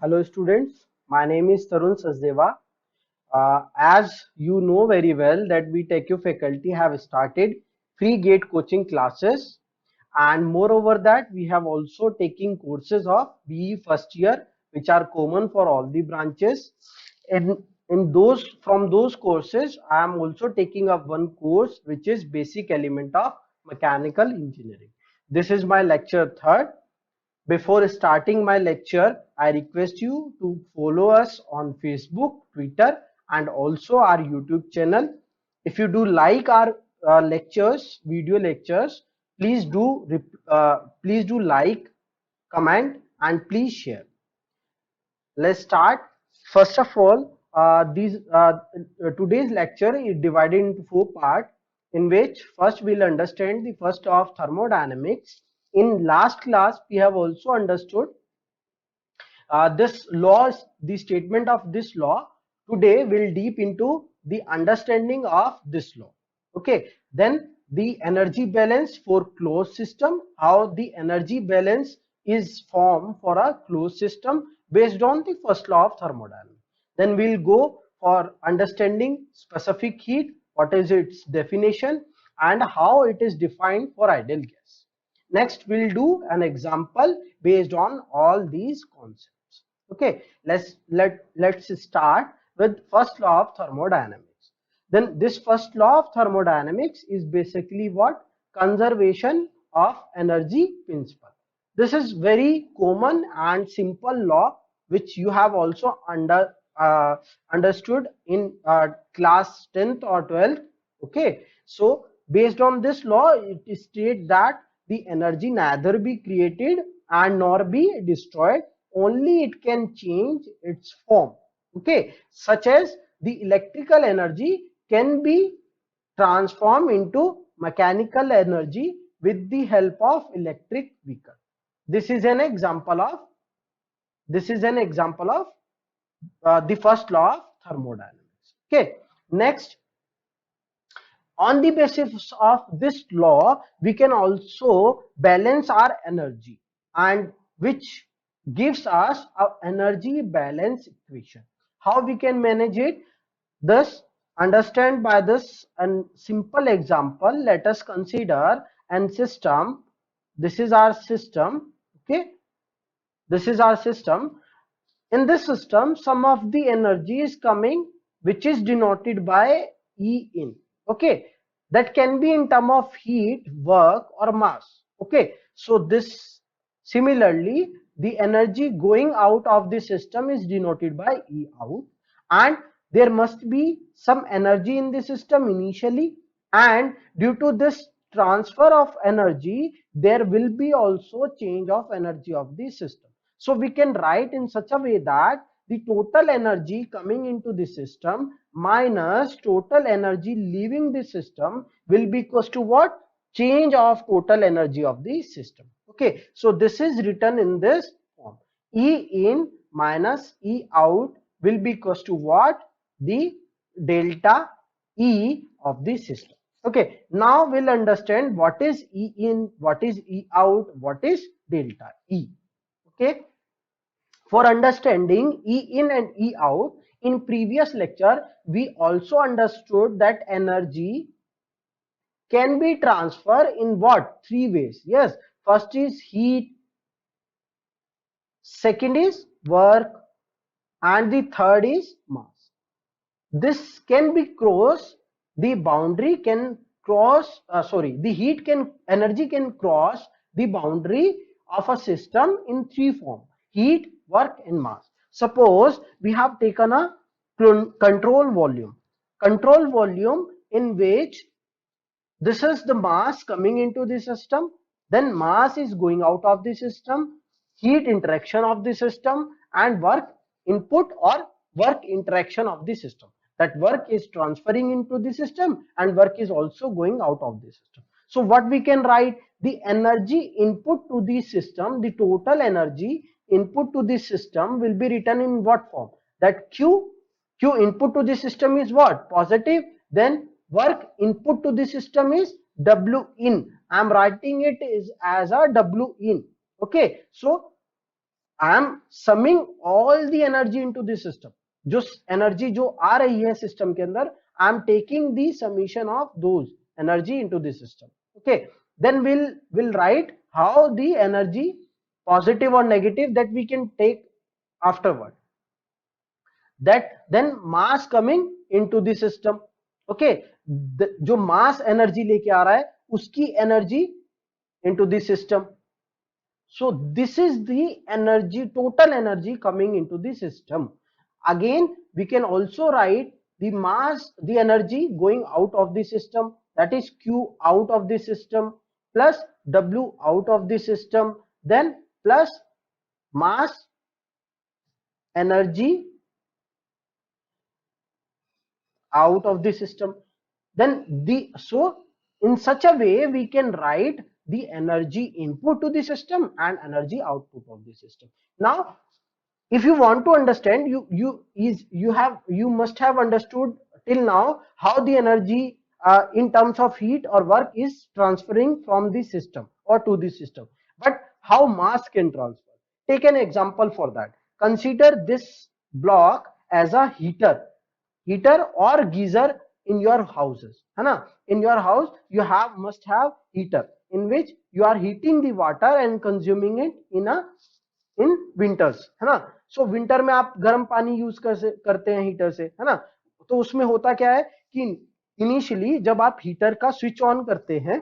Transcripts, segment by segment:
Hello students, my name is Tarun Sachdeva. As you know very well that we TechU faculty have started free gate coaching classes, and moreover that we have also taken courses of BE first year which are common for all the branches. In those from those courses I am also taking up one course which is basic element of mechanical engineering. This is my lecture third. Before starting my lecture, I request you to follow us on Facebook, Twitter, and also our YouTube channel. If you do like our lectures, video lectures, please do like, comment, and please share. Let's start. First of all, today's lecture is divided into four parts, in which first we'll understand the first law of thermodynamics. In last class, we have also understood this law, the statement of this law. Today we'll deep into the understanding of this law. Okay, then the energy balance for closed system, how the energy balance is formed for a closed system based on the first law of thermodynamics. Then we'll go for understanding specific heat, what is its definition and how it is defined for ideal gas. Next we'll do an example based on all these concepts. Okay, let's start with first law of thermodynamics. Then this first law of thermodynamics is basically what? Conservation of energy principle. This is very common and simple law which you have also understood in class 10th or 12th. Okay, so based on this law it states that the energy neither be created and nor be destroyed, only it can change its form. Okay, such as the electrical energy can be transformed into mechanical energy with the help of electric vehicle. This is an example of the first law of thermodynamics. Okay, next, on the basis of this law we can also balance our energy, and which gives us a energy balance equation. How we can manage it? Thus, understand by this and simple example. Let us consider an system. This is our system. Okay, this is our system. In this system some of the energy is coming, which is denoted by E in. Okay, that can be in term of heat, work or mass. Okay, so this similarly the energy going out of the system is denoted by E out, and there must be some energy in the system initially, and due to this transfer of energy there will be also change of energy of the system. So we can write in such a way that the total energy coming into the system minus total energy leaving the system will be equals to what? Change of total energy of the system. Okay, so this is written in this form. E in minus E out will be equals to what? The delta E of the system. Okay, now we'll understand what is E in, what is E out, what is delta E. Okay, for understanding E in and E out, in previous lecture we also understood that energy can be transferred in what? Three ways. Yes, first is heat, second is work, and the third is mass. This can be cross, the boundary can cross, the heat can, energy can cross the boundary of a system in three form: heat, work and mass. Suppose we have taken a control volume in which this is the mass coming into the system, then mass is going out of the system, heat interaction of the system, and work input or work interaction of the system. That work is transferring into the system and work is also going out of the system. So what we can write? The energy input to the system, the total energy input to the system will be written in what form? That Q input to the system is what? Positive. Then work input to the system is W in. I am writing it is as a W in. Okay, so I am summing all the energy into the system, जो energy जो आ रही है system के अंदर, I am taking the summation of those energy into the system. Okay, then we'll write how the energy positive or negative that we can take afterward, that then mass coming into the system. Okay, जो mass energy लेके आ रहा है उसकी energy into the system. So this is the energy, total energy coming into the system. Again, we can also write the mass, the energy going out of the system, that is Q out of the system plus W out of the system, then plus mass energy out of the system. Then so in such a way we can write the energy input to the system and energy output of the system. Now if you want to understand, you must have understood till now how the energy in terms of heat or work is transferring from the system or to the system, but how mass can transfer. Take an example for that. Consider this block as a heater or geyser in your houses, है ना. In your house you must have heater in which you are heating the water and consuming it in winters, है ना. So winter में आप गर्म पानी use करते हैं हीटर से, है ना. तो उसमें होता क्या है कि इनिशियली जब आप हीटर का स्विच ऑन करते हैं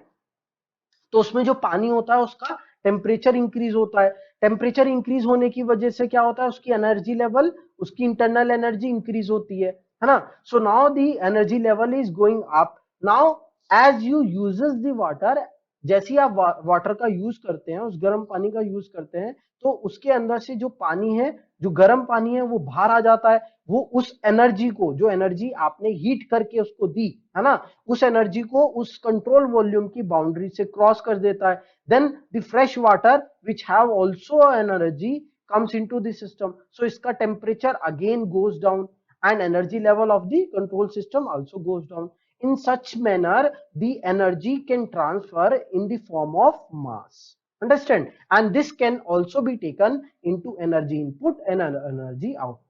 तो उसमें जो पानी होता है उसका टेम्परेचर इंक्रीज होता है. टेम्परेचर इंक्रीज होने की वजह से क्या होता है, उसकी एनर्जी लेवल, उसकी इंटरनल एनर्जी इंक्रीज होती है ना. So now the energy level is going up. Now as you uses the water, जैसे ही आप वाटर का यूज करते हैं, उस गर्म पानी का यूज करते हैं, तो उसके अंदर से जो पानी है, जो गर्म पानी है, वो बाहर आ जाता है. वो उस एनर्जी को, जो एनर्जी आपने हीट करके उसको दी है ना, उस एनर्जी को उस कंट्रोल वॉल्यूम की बाउंड्री से क्रॉस कर देता है. Then the fresh water which have also energy comes into the system, so इसका temperature again goes down and energy level of the control system also goes down. In such manner the energy can transfer in the form of mass, understand, and this can also be taken into energy input and energy output.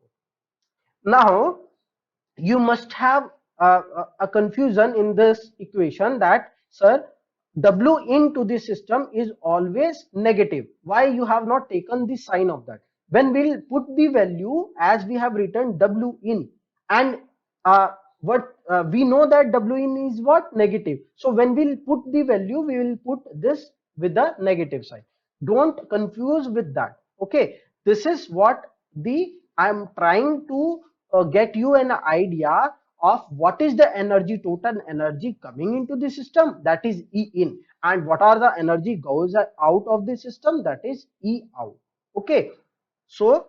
Now you must have a confusion in this equation that sir, W into the system is always negative. Why you have not taken the sign of that? When we'll put the value as we have written W in, and what we know that W in is what? Negative. So when we'll put the value, we will put this with the negative sign. Don't confuse with that. Okay, this is what the I am trying to get you an idea of what is the energy, total energy coming into the system, that is E in, and what are the energy goes out of the system, that is E out. Okay, so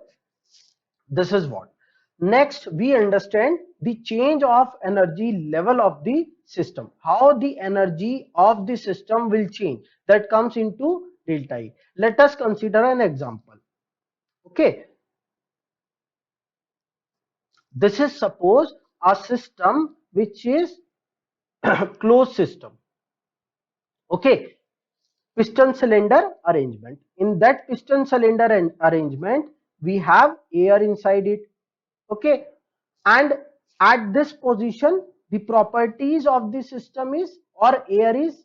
this is what. Next we understand the change of energy level of the system, how the energy of the system will change, that comes into delta E. Let us consider an example. Okay, this is suppose a system which is closed system. Okay, piston cylinder arrangement. In that piston cylinder arrangement we have air inside it. Okay, and at this position the properties of the system is, or air is,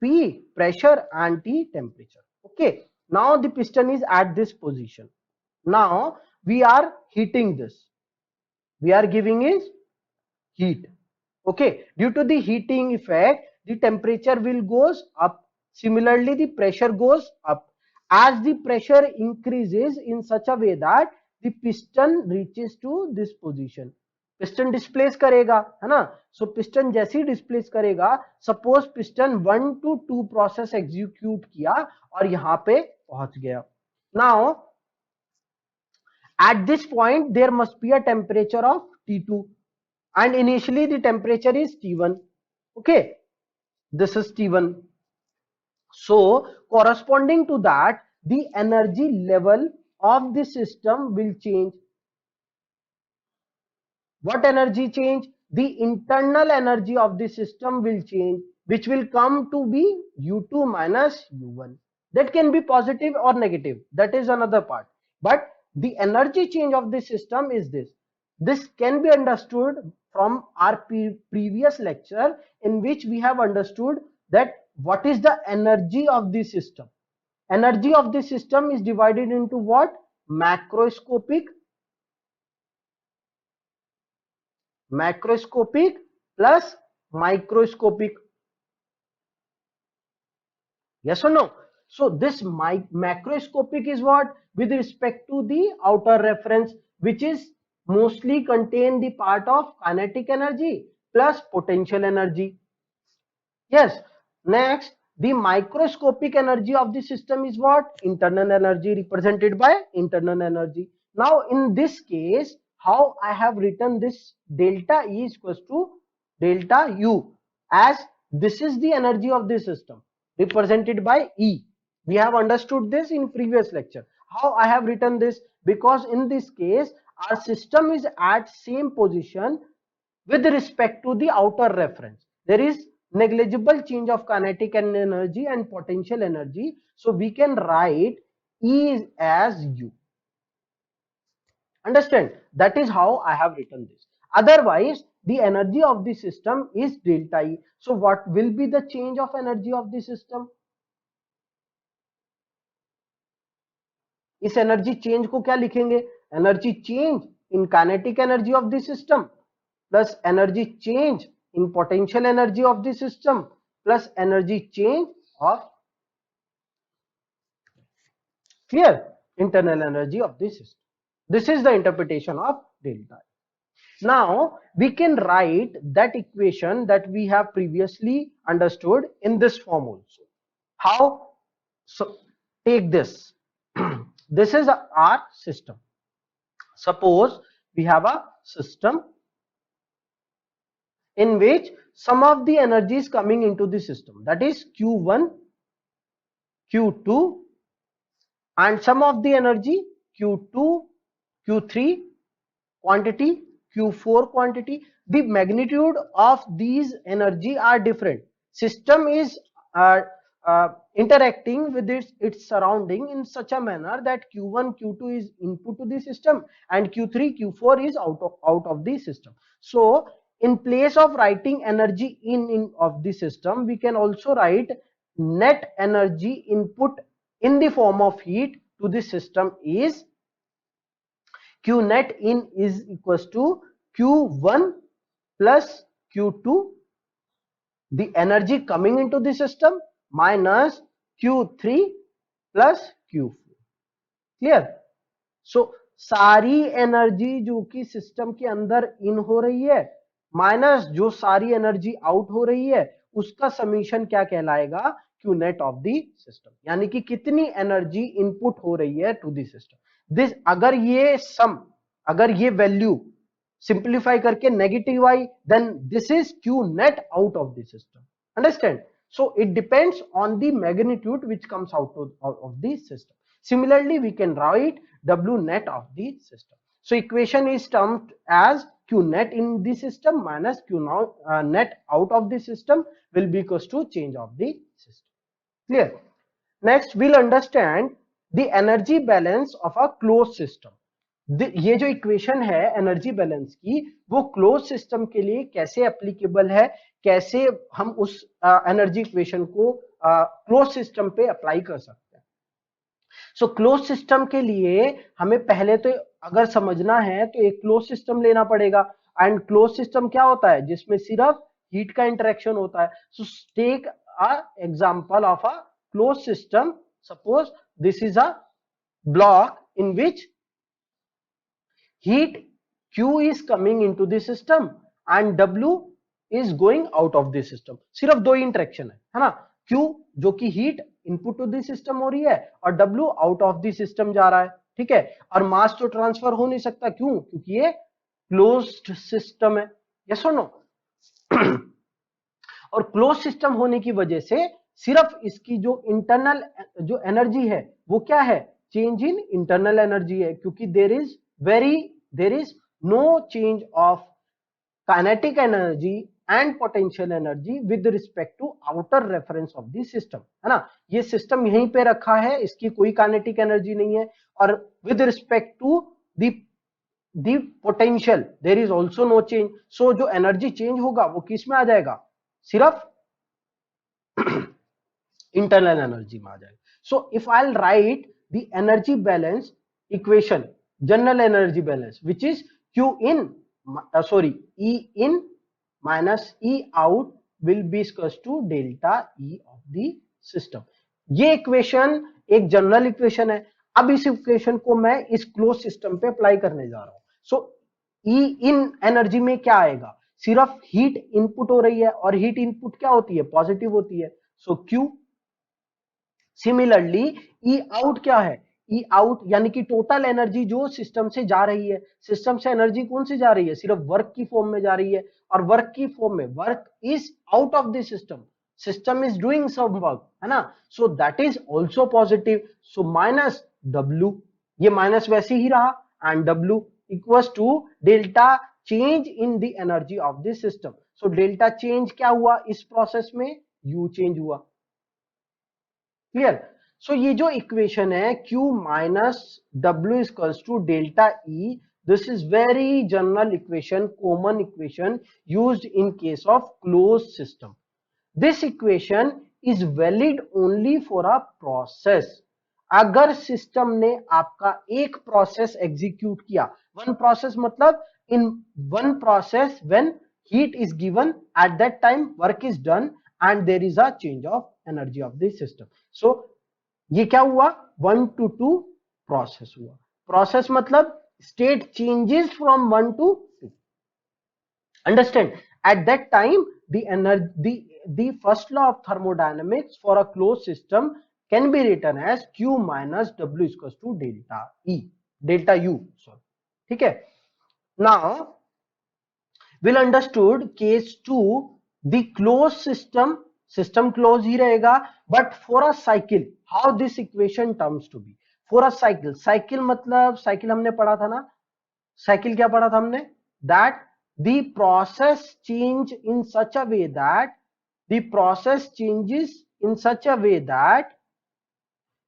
P pressure and T temperature. Okay, now the piston is at this position. Now we are heating this, we are giving is heat. Okay, due to the heating effect the temperature will goes up, similarly the pressure goes up. As the pressure increases in such a way that the piston reaches to this position, piston displace करेगा, है ना. So piston जैसे ही displace करेगा, suppose piston 1 to 2 process execute किया और यहाँ पे पहुंच गया. Now at this point there must be a temperature of T2, and initially the temperature is T1. Okay, this is T1. So corresponding to that the energy level of the system will change. What energy change? The internal energy of the system will change, which will come to be U2 minus U1. That can be positive or negative, that is another part. But the energy change of the system is this. This can be understood from our previous lecture, in which we have understood that what is the energy of the system. Energy of the system is divided into what? Macroscopic plus microscopic. Yes or no? So this macroscopic is what? With respect to the outer reference, which is mostly contain the part of kinetic energy plus potential energy. Yes. Next, the microscopic energy of the system is what? Internal energy, represented by internal energy. Now, in this case, how I have written this delta E is equals to delta U, as this is the energy of the system represented by E. We have understood this in previous lecture. How I have written this? Because in this case, our system is at same position with respect to the outer reference. There is negligible change of kinetic energy and potential energy. So we can write E as U. Understand? That is how I have written this. Otherwise, the energy of the system is delta E. So what will be the change of energy of the system? इस energy change को क्या लिखेंगे? Energy change in kinetic energy of the system plus energy change in potential energy of the system plus energy change of clear internal energy of the system. This is the interpretation of delta. Now we can write that equation that we have previously understood in this form also. How? So take this. This is our system. Suppose we have a system in which some of the energy is coming into the system, that is Q1, Q2, and some of the energy Q2, Q3 quantity, Q4 quantity. The magnitude of these energy are different. System is interacting with its surrounding in such a manner that Q1, Q2 is input to the system and Q3, Q4 is out of the system. So in place of writing energy in of the system, we can also write net energy input in the form of heat to the system is Q net in is equals to Q1 plus Q2, the energy coming into the system, minus Q3 plus Q4. Clear? So सारी energy जो कि system के अंदर इन हो रही है minus जो सारी एनर्जी आउट हो रही है, उसका समीशन क्या कहलाएगा? Q net of the system. यानी कि कितनी एनर्जी इनपुट हो रही है टू द सिस्टम. दिस अगर ये वैल्यू सिंप्लीफाई करके नेगेटिव आई, then this is Q net out of the system. Understand? So it depends on the magnitude which comes out of the system. Similarly, we can write W net of the system. So equation is termed as Q net in the system minus Q net out of the system will be equals to change of the system. Clear? Next, we'll understand the energy balance of a closed system. ये जो equation है energy balance की, वो close system के लिए कैसे applicable है, कैसे हम उस एनर्जी इक्वेशन को क्लोज सिस्टम पे अप्लाई कर सकते हैं. सो क्लोज सिस्टम के लिए हमें पहले तो अगर समझना है तो एक क्लोज सिस्टम लेना पड़ेगा. एंड क्लोज सिस्टम क्या होता है? जिसमें सिर्फ हीट का इंटरेक्शन होता है. So take a example of a close system. Suppose this is a block in which heat Q is coming into the system and W is going out of the system. सिर्फ दो ही interaction है ना? Q जो कि heat input to the system हो रही है और W out of the system जा रहा है. ठीक है? और मास तो ट्रांसफर हो नहीं सकता. क्यों? क्योंकि ये क्लोज्ड सिस्टम है. यस और नो? और क्लोज सिस्टम होने की वजह से सिर्फ इसकी जो इंटरनल जो एनर्जी है वो क्या है? चेंज इन इंटरनल एनर्जी है, क्योंकि there is no change of kinetic energy and potential energy with respect to outer reference of the system, है ना। ये सिस्टम यहीं पे रखा है, इसकी कोई काइनेटिक एनर्जी नहीं है, और with respect to the potential there is also no change. So जो एनर्जी चेंज होगा वो किस में आ जाएगा, सिर्फ internal energy में आ जाएगा। So if I'll write the energy balance equation, general energy balance, which is Q in E in minus E out will be equals to delta E of the system। ये equation एक general equation है। अब इस equation को मैं इस close system पे apply करने जा रहा हूं। सो E इन एनर्जी में क्या आएगा, सिर्फ हीट इनपुट हो रही है, और हीट इनपुट क्या होती है, पॉजिटिव होती है। सो Q। सिमिलरली ई आउट क्या है, ई आउट यानी कि टोटल एनर्जी जो सिस्टम से जा रही है। सिस्टम से एनर्जी कौन सी जा रही है, सिर्फ वर्क की फॉर्म में जा रही है, और वर्क की फॉर्म में work is out of the system, system is doing some work, है ना। So that is also positive. So minus W, ये माइनस वैसे ही रहा, and W equals to delta change in the energy of the system. So delta change क्या हुआ इस process में, यू चेंज हुआ। क्लियर। सो ये जो इक्वेशन है Q minus W equals to delta E, this is very general equation, common equation used in case of close system. This equation is valid only for a process. अगर system ने आपका एक process execute किया, one process मतलब in one process when heat is given, at that time work is done and there is a change of energy of the system। so ये क्या हुआ, 1 to 2 process हुआ। Process मतलब state changes from 1 to 2। Understand, at that time the first law of thermodynamics for a closed system can be written as Q minus W is equals to delta U, sorry, ठीक है। now will understood case 2, the closed system close ही रहेगा, but for a cycle how this equation terms to be, for a cycle मतलब cycle हमने पढ़ा था ना, cycle क्या पढ़ा था हमने, that the process change in such a way that the process changes in such a way that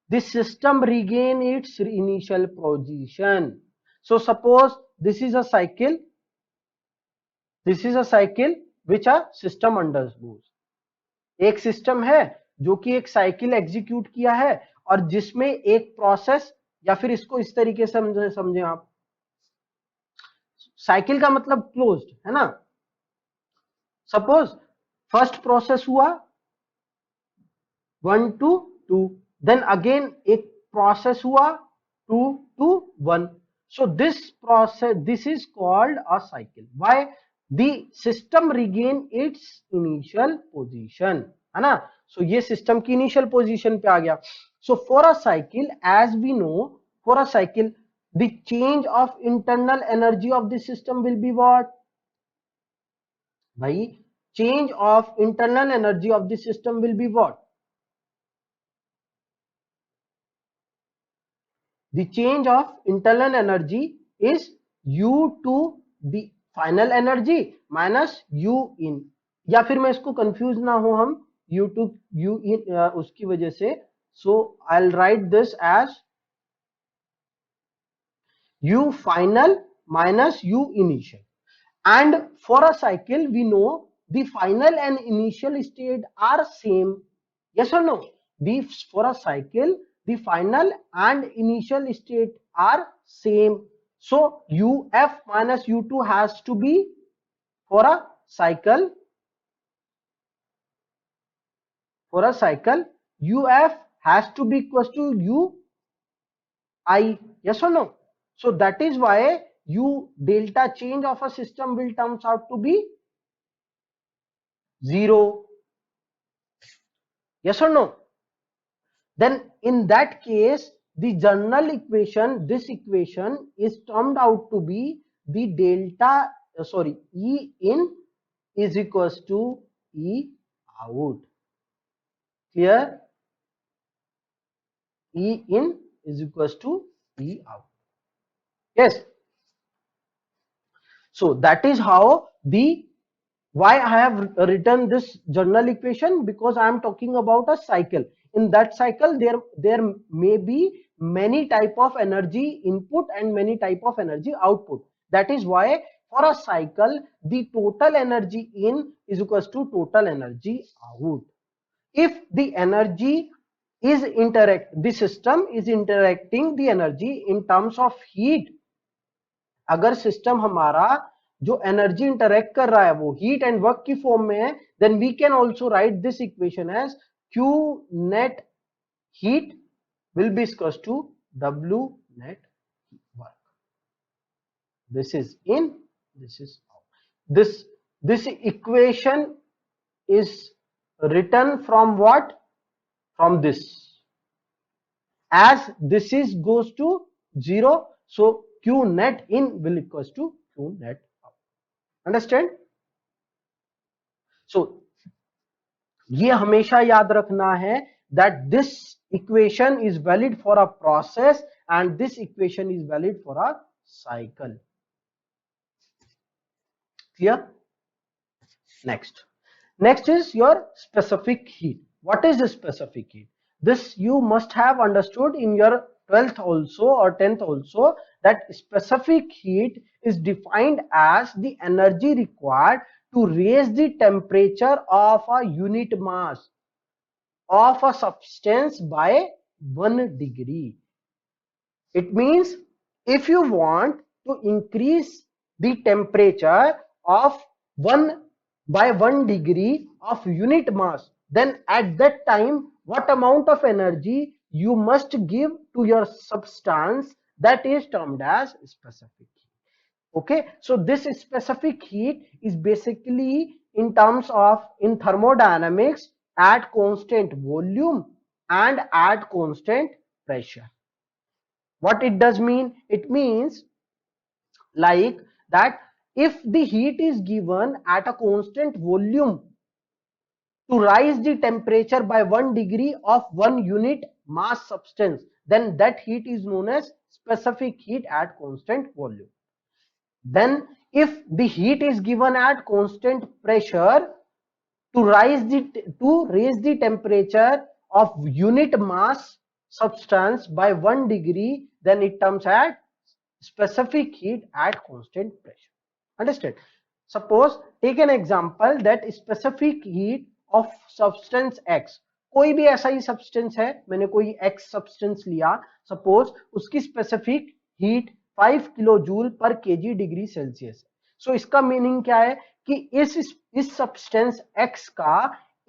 the system regain its initial position। so suppose this is a cycle, this is a cycle which a system undergoes. एक system है जो कि एक cycle execute किया है, और जिसमें एक प्रोसेस, या फिर इसको इस तरीके से समझे आप, साइकिल का मतलब क्लोज्ड है ना। सपोज फर्स्ट प्रोसेस हुआ 1 to 2, देन अगेन एक प्रोसेस हुआ 2 to 1। so this process, this is called a cycle। why, the system regain its initial position, है ना। so ये सिस्टम की इनिशियल पोजीशन पे आ गया। so for a cycle, as we know, for a cycle the change of internal energy of the system will be what, भाई change of internal energy of the system will be what, the change of internal energy is U to the final energy minus U इन, या फिर मैं इसको confuse ना हो हम U to U इन उसकी वजह से, so I will write this as U final minus U initial। and for a cycle we know the final and initial state are same, yes or no, the for a cycle the final and initial state are same। so UF minus U2 has to be, for a cycle, UF has to be equals to UI, yes or no। so that is why U delta change of a system will turns out to be 0, yes or no। then in that case the general equation, this equation is termed out to be the delta E in is equals to E out। clear, E in is equals to E out, yes। so that is how the Why I have written this general equation? Because I am talking about a cycle. In that cycle there may be many type of energy input and many type of energy output. That is why for a cycle the total energy in is equals to total energy out. If the energy is the system is interacting the energy in terms of heat, अगर system हमारा जो energy interact कर रहा है वो heat and work की form में है, then we can also write this equation as Q net heat will be equals to W net work. This is in, this is out. This equation is written from what? From this. As this is goes to 0, so Q net in will equals to Q net out. Understand? So ये हमेशा याद रखना है that this equation is valid for a process and this equation is valid for a cycle. Clear? Next is your specific heat. What is the specific heat? This you must have understood in your 12th also or 10th also, that specific heat is defined as the energy required to raise the temperature of a unit mass of a substance by 1 degree. It means if you want to increase the temperature of 1 degree of unit mass, then at that time what amount of energy you must give to your substance, that is termed as specific heat. Okay, so this specific heat is basically in terms of in thermodynamics at constant volume and at constant pressure. What it does mean? It means like that if the heat is given at a constant volume to rise the temperature by 1 degree of 1 unit mass substance, then that heat is known as specific heat at constant volume. Then if the heat is given at constant pressure to raise the temperature of unit mass substance by 1 degree, then it comes at specific heat at constant pressure. Understand? Suppose take an example that specific heat of substance X. कोई भी ऐसा ही substance है, मैंने कोई X substance लिया, suppose उसकी specific heat 5 kilo joule per kg degree Celsius. So इसका meaning क्या है कि इस सब्सटेंस X का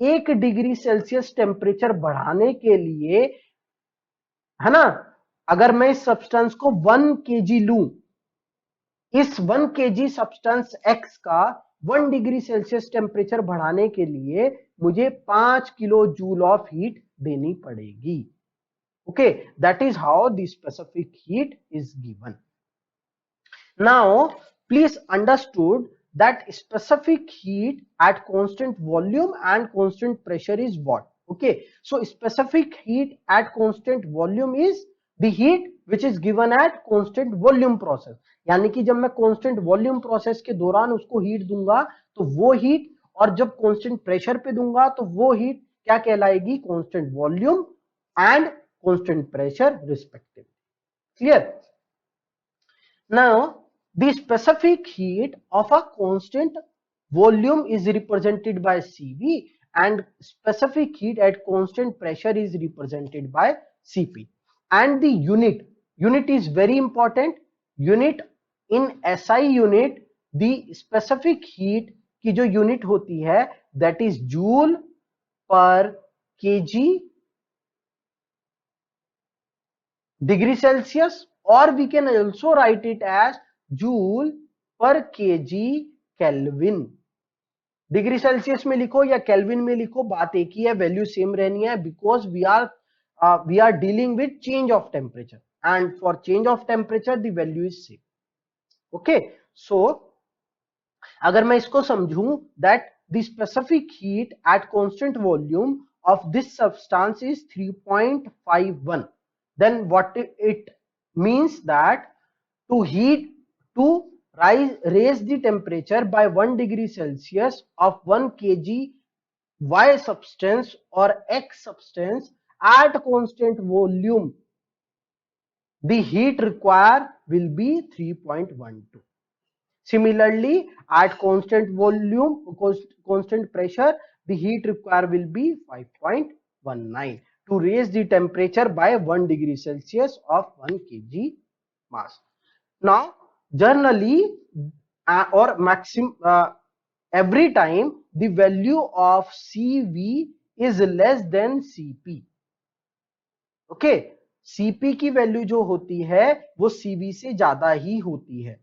1 डिग्री सेल्सियस टेम्परेचर बढ़ाने के लिए, है ना, अगर मैं इस सब्सटेंस को 1 केजी लूं, इस 1 केजी सब्सटेंस X का 1 डिग्री सेल्सियस टेम्परेचर बढ़ाने के लिए मुझे 5 किलो जूल ऑफ हीट देनी पड़ेगी. Okay, that is how the specific heat is given. Now please understood that specific heat at constant volume and constant pressure is what? Okay, so specific heat at constant volume is the heat which is given at constant volume process. यानी कि जब मैं constant volume process के दौरान उसको heat दूंगा तो वो heat, और जब constant pressure पे दूंगा तो वो heat क्या कहलाएगी? constant volume and constant pressure respectively. Clear? Now the specific heat of a constant volume is represented by Cv and specific heat at constant pressure is represented by Cp. And the unit is very important. Unit in SI unit, the specific heat की जो unit होती है that is joule per kg degree Celsius, or we can also write it as joule per KG kelvin. Degree Celsius में लिखो या kelvin में लिखो, बात एक ही है, वैल्यू सेम रहनी है, because we are dealing with change of temperature and for change of temperature the value is same. Okay, so अगर मैं इसको समझूं that the specific heat at constant volume of this substance is 3.51, then what it means that to raise the temperature by 1 degree Celsius of 1 kg Y substance or X substance at constant volume, the heat required will be 3.12. Similarly, at constant volume, constant pressure, the heat required will be 5.19 to raise the temperature by 1 degree Celsius of 1 kg mass. Now, generally or maximum every time the value of CV is less than CP. Okay, CP की value जो होती है वो CV से ज्यादा ही होती है.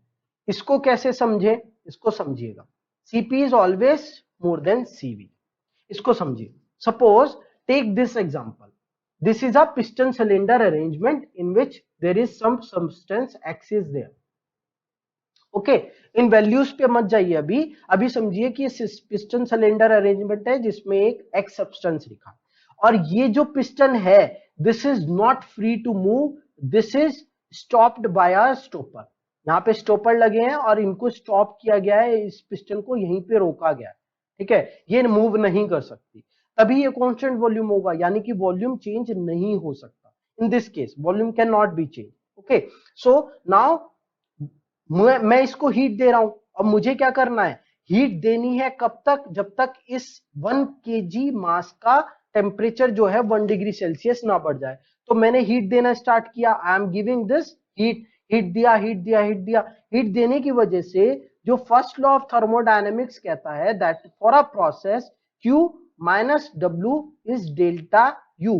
इसको कैसे समझे, इसको समझिएगा. CP is always more than CV. इसको समझिए. Suppose take this example. This is a piston cylinder arrangement in which there is some substance X is there. Okay, in values पे मत जाइए अभी. अभी समझिए कि पिस्टन सिलेंडर अरेंजमेंट है जिसमें एक एक्स सब्सटेंस लिखा, और ये जो पिस्टन है this is not free to move, this is stopped by a stopper. यहाँ पे स्टॉपर लगे हैं और इनको स्टॉप किया गया है, इस पिस्टन को यहीं पे रोका गया है. ठीक है, ये मूव नहीं कर सकती, तभी ये कांस्टेंट वॉल्यूम होगा, यानी कि वॉल्यूम चेंज नहीं हो सकता. In this case volume can not be change. Okay, so now मैं इसको हीट दे रहा हूं. अब मुझे क्या करना है, हीट देनी है कब तक, जब तक इस 1 kg मास का टेम्परेचर जो है 1 डिग्री सेल्सियस ना बढ़ जाए. तो मैंने हीट देना स्टार्ट किया. I am giving this heat. Heat दिया, हीट दिया, हीट दिया. हीट देने की वजह से जो फर्स्ट लॉ ऑफ थर्मोडायनेमिक्स कहता है that for a process Q minus W is delta U.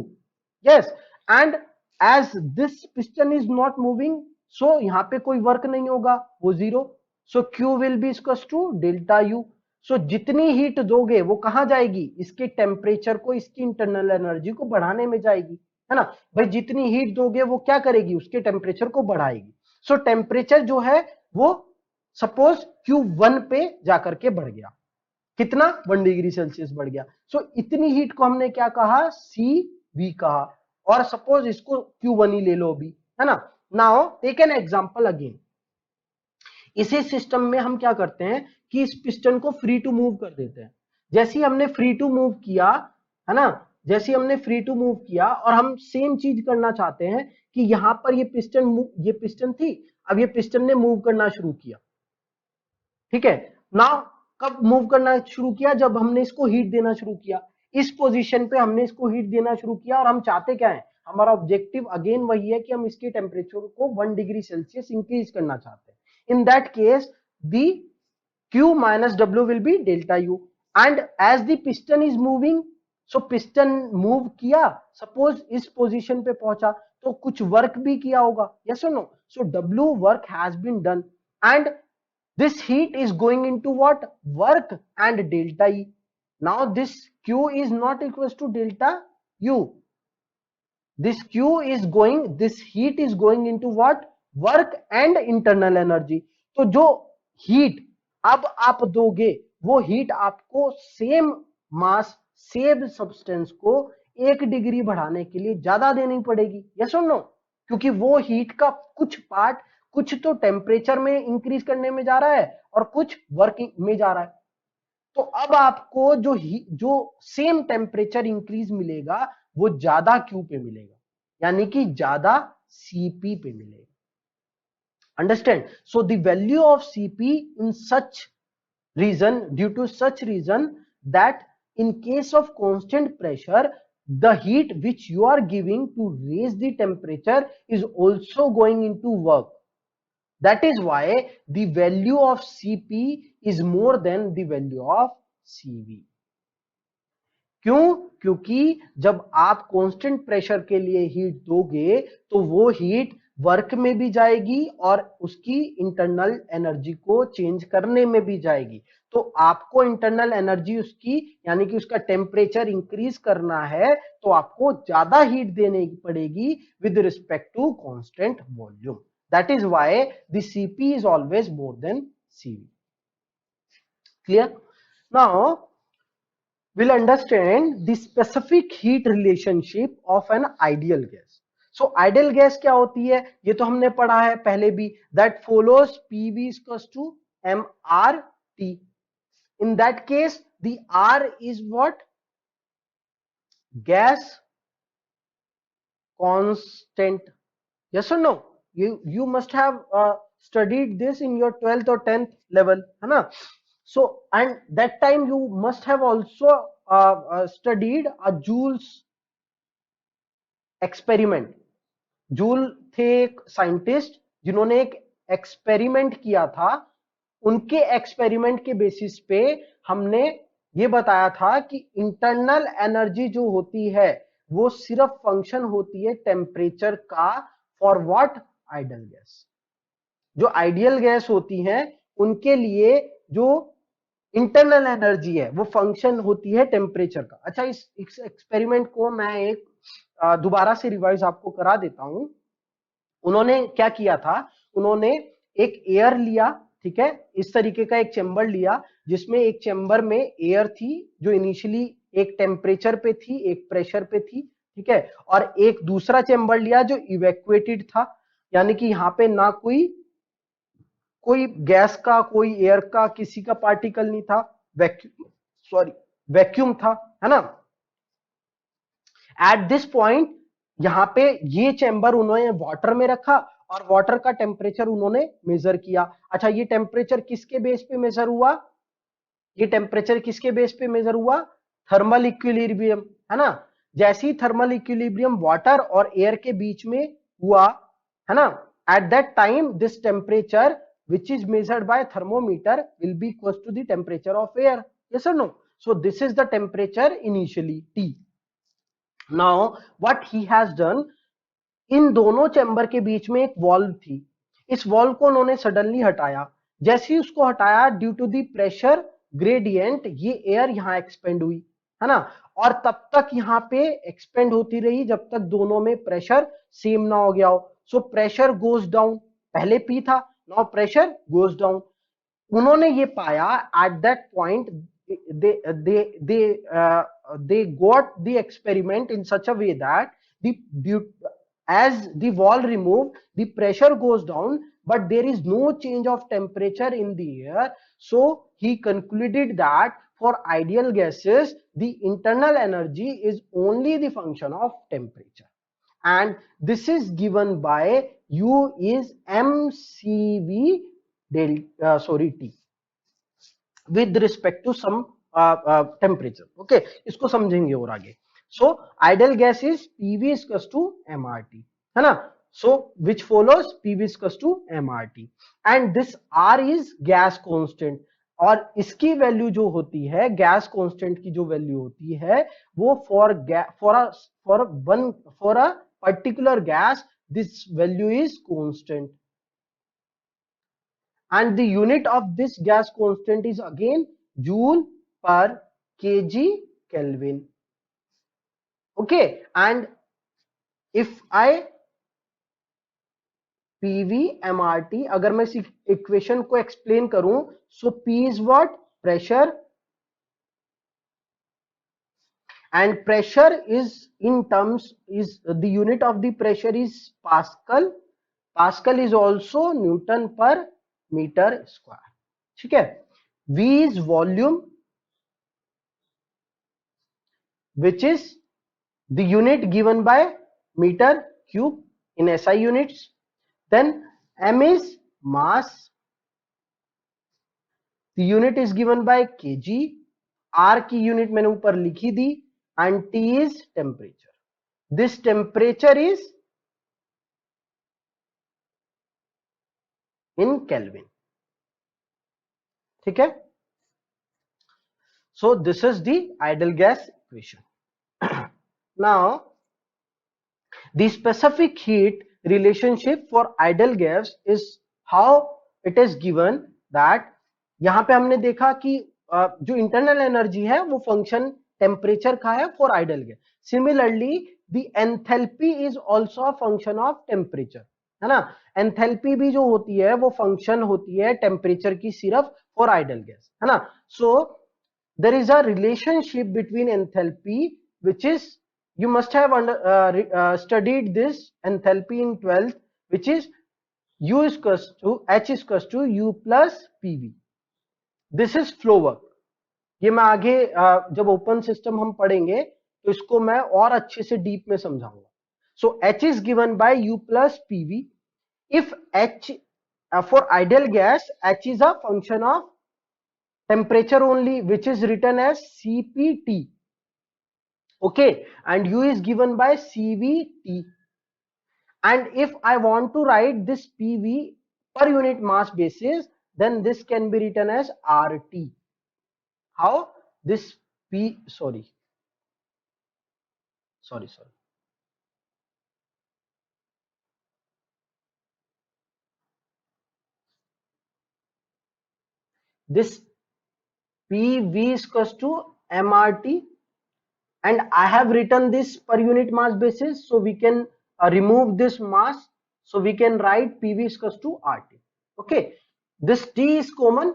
Yes, and as this piston is not moving, so यहाँ पे कोई वर्क नहीं होगा, वो zero. So Q will be equals to delta U. सो जितनी हीट दोगे वो कहां जाएगी, इसके टेम्परेचर को, इसकी इंटरनल एनर्जी को बढ़ाने में जाएगी, है ना भाई. जितनी हीट दोगे वो क्या करेगी, उसके टेम्परेचर को बढ़ाएगी. सो टेम्परेचर जो है वो सपोज Q1 पे जाकर के बढ़ गया. कितना, 1 डिग्री सेल्सियस बढ़ गया. सो इतनी हीट को हमने क्या कहा, CV कहा. और सपोज इसको Q1 ही ले लो अभी, है ना. Now take an example again. इसी सिस्टम में हम क्या करते हैं कि इस पिस्टन को फ्री टू मूव कर देते हैं. जैसे ही हमने फ्री टू मूव किया, है ना, जैसे हमने फ्री टू मूव किया और हम सेम चीज करना चाहते हैं कि यहां पर ये पिस्टन थी, अब ये पिस्टन ने मूव करना शुरू किया. ठीक है, नाउ कब मूव करना शुरू किया, जब हमने इसको हीट देना शुरू किया. इस पोजीशन पे हमने इसको हीट देना शुरू किया और हम चाहते क्या है, हमारा ऑब्जेक्टिव अगेन वही है कि हम इसके टेम्परेचर को 1 डिग्री सेल्सियस इंक्रीज करना चाहते हैं. In that case the Q minus W will be delta U, and as the piston is moving, so piston move किया, सपोज इस पोजीशन पे पहुंचा तो कुछ वर्क भी किया होगा, yes or no. So W work has been done and this heat is going into what, work and delta E. Now this Q is not equals to delta U. This heat is going into what, work and internal energy. तो जो heat अब आप दोगे वो heat आपको same mass same substance को 1 degree बढ़ाने के लिए ज्यादा देनी पड़ेगी, यस और नो. क्योंकि वो हीट का कुछ पार्ट, कुछ तो टेम्परेचर में इंक्रीज करने में जा रहा है और कुछ वर्किंग में जा रहा है. तो अब आपको जो सेम टेम्परेचर इंक्रीज मिलेगा वो ज्यादा Q पे मिलेगा, यानी कि ज्यादा CP पे मिलेगा. Understand? So the value of CP in such reason, due to such reason, that in case of constant pressure, the heat which you are giving to raise the temperature is also going into work. That is why the value of CP is more than the value of CV. क्यों, क्योंकि जब आप constant pressure के लिए heat दोगे तो वो heat work में भी जाएगी और उसकी इंटरनल एनर्जी को चेंज करने में भी जाएगी. तो आपको इंटरनल एनर्जी उसकी, यानी कि उसका टेम्परेचर इंक्रीज करना है तो आपको ज्यादा हीट देनी पड़ेगी with respect to constant volume. That is why the CP is always more than CV. Clear? Now we'll understand the specific heat relationship of an ideal gas. So ideal gas क्या होती है, ये तो हमने पढ़ा है पहले भी, that follows PV equals to MRT. In that case, the R is what? Gas constant. Yes or no? You must have studied this in your 12th or 10th level, है ना? So and that time you must have also studied a Joule's experiment. Joule थे एक scientist जिन्होंने एक experiment किया था, उनके experiment के बेसिस पे हमने ये बताया था कि इंटरनल एनर्जी जो होती है वो सिर्फ फंक्शन होती है टेम्परेचर का, फॉर व्हाट? Ideal gas. जो आइडियल गैस होती हैं उनके लिए जो इंटरनल एनर्जी है वो फंक्शन होती है टेम्परेचर का. अच्छा, इस एक्सपेरिमेंट को मैं एक दोबारा से रिवाइज आपको करा देता हूं. उन्होंने क्या किया था, उन्होंने एक एयर लिया, ठीक है, इस तरीके का एक चेंबर लिया जिसमें एक चेंबर में एयर थी जो इनिशियली एक टेम्परेचर पे थी, एक प्रेशर पे थी, ठीक है, और एक दूसरा चेंबर लिया जो इवैक्यूएटेड था, यानी कि यहां पे ना कोई गैस का, कोई एयर का, किसी का पार्टिकल नहीं था, वैक्यूम था, है ना. एट दिस पॉइंट यहां पे ये चैम्बर उन्होंने वाटर में रखा और वाटर का टेम्परेचर उन्होंने मेजर किया. अच्छा, ये टेम्परेचर किसके बेस पे मेजर हुआ? ये टेम्परेचर किसके बेस पे मेजर हुआ? थर्मल इक्विलिब्रियम, है ना. जैसे ही थर्मल इक्विलिब्रियम वाटर और एयर के बीच में हुआ, है ना, at that time this temperature which is measured by thermometer will be equal to the temperature of air. Yes or no? So this is the temperature initially T. Now what he has done, इन दोनों chamber के बीच में एक valve थी, इस valve को उन्होंने suddenly हटाया. जैसे ही उसको हटाया, due to the pressure gradient ये एयर यहां एक्सपेंड हुई, है ना, और तब तक यहां पे एक्सपेंड होती रही जब तक दोनों में प्रेशर सेम ना हो गया हो. सो प्रेशर गोज डाउन, पहले P था, नाउ प्रेशर गोज डाउन. उन्होंने ये पाया at that point they got the experiment in such a way that as the wall removed, the pressure goes down, but there is no change of temperature in the air. So he concluded that for ideal gases the internal energy is only the function of temperature, and this is given by U is mCV T with respect to some temperature. Okay, इसको समझेंगे और आगे. So ideal gas is PV is equals to MRT, है ना. So which follows PV is equals to MRT, and this R is gas constant. और इसकी value जो होती है, गैस कांस्टेंट की जो वैल्यू होती है वो for a particular gas this value is constant, and the unit of this gas constant is again joule per kg Kelvin. Okay, and if I PV MRT, अगर मैं इस इक्वेशन को explain करूं, सो P is what? Pressure, and pressure is in terms is the unit of the pressure is Pascal. Pascal is also Newton per meter square. ठीक है. V is volume, which is the unit given by meter cube in SI units. Then M is mass, the unit is given by kg. R की unit मैंने ऊपर लिखी दी, and T is temperature. This temperature is in Kelvin. ठीक है. So this is the ideal gas equation. Now the specific heat relationship for ideal gas is how it is given, that यहां पे हमने देखा कि जो इंटरनल एनर्जी है वो फंक्शन टेम्परेचर का है for ideal gas. Similarly the enthalpy is also a function of temperature, है ना. एंथैल्पी भी जो होती है वो फंक्शन होती है टेम्परेचर की सिर्फ फॉर आइडियल गैस, है ना. सो there is a relationship between enthalpy which is you must have studied this enthalpy in 12th, which is U is equals to H is equals to U plus PV. This is flow work. ये मैं आगे जब open system हम पढ़ेंगे तो इसको मैं और अच्छे से डीप में समझाऊंगा. सो H is given by U plus PV. If H for ideal gas, H is a function of temperature only, which is written as CPT. Okay, and U is given by CVT. And if I want to write this PV per unit mass basis, then this can be written as RT. How? This P, sorry. This PV is equals to MRT, and I have written this per unit mass basis, so we can remove this mass, so we can write PV is equals to RT. Okay, this T is common,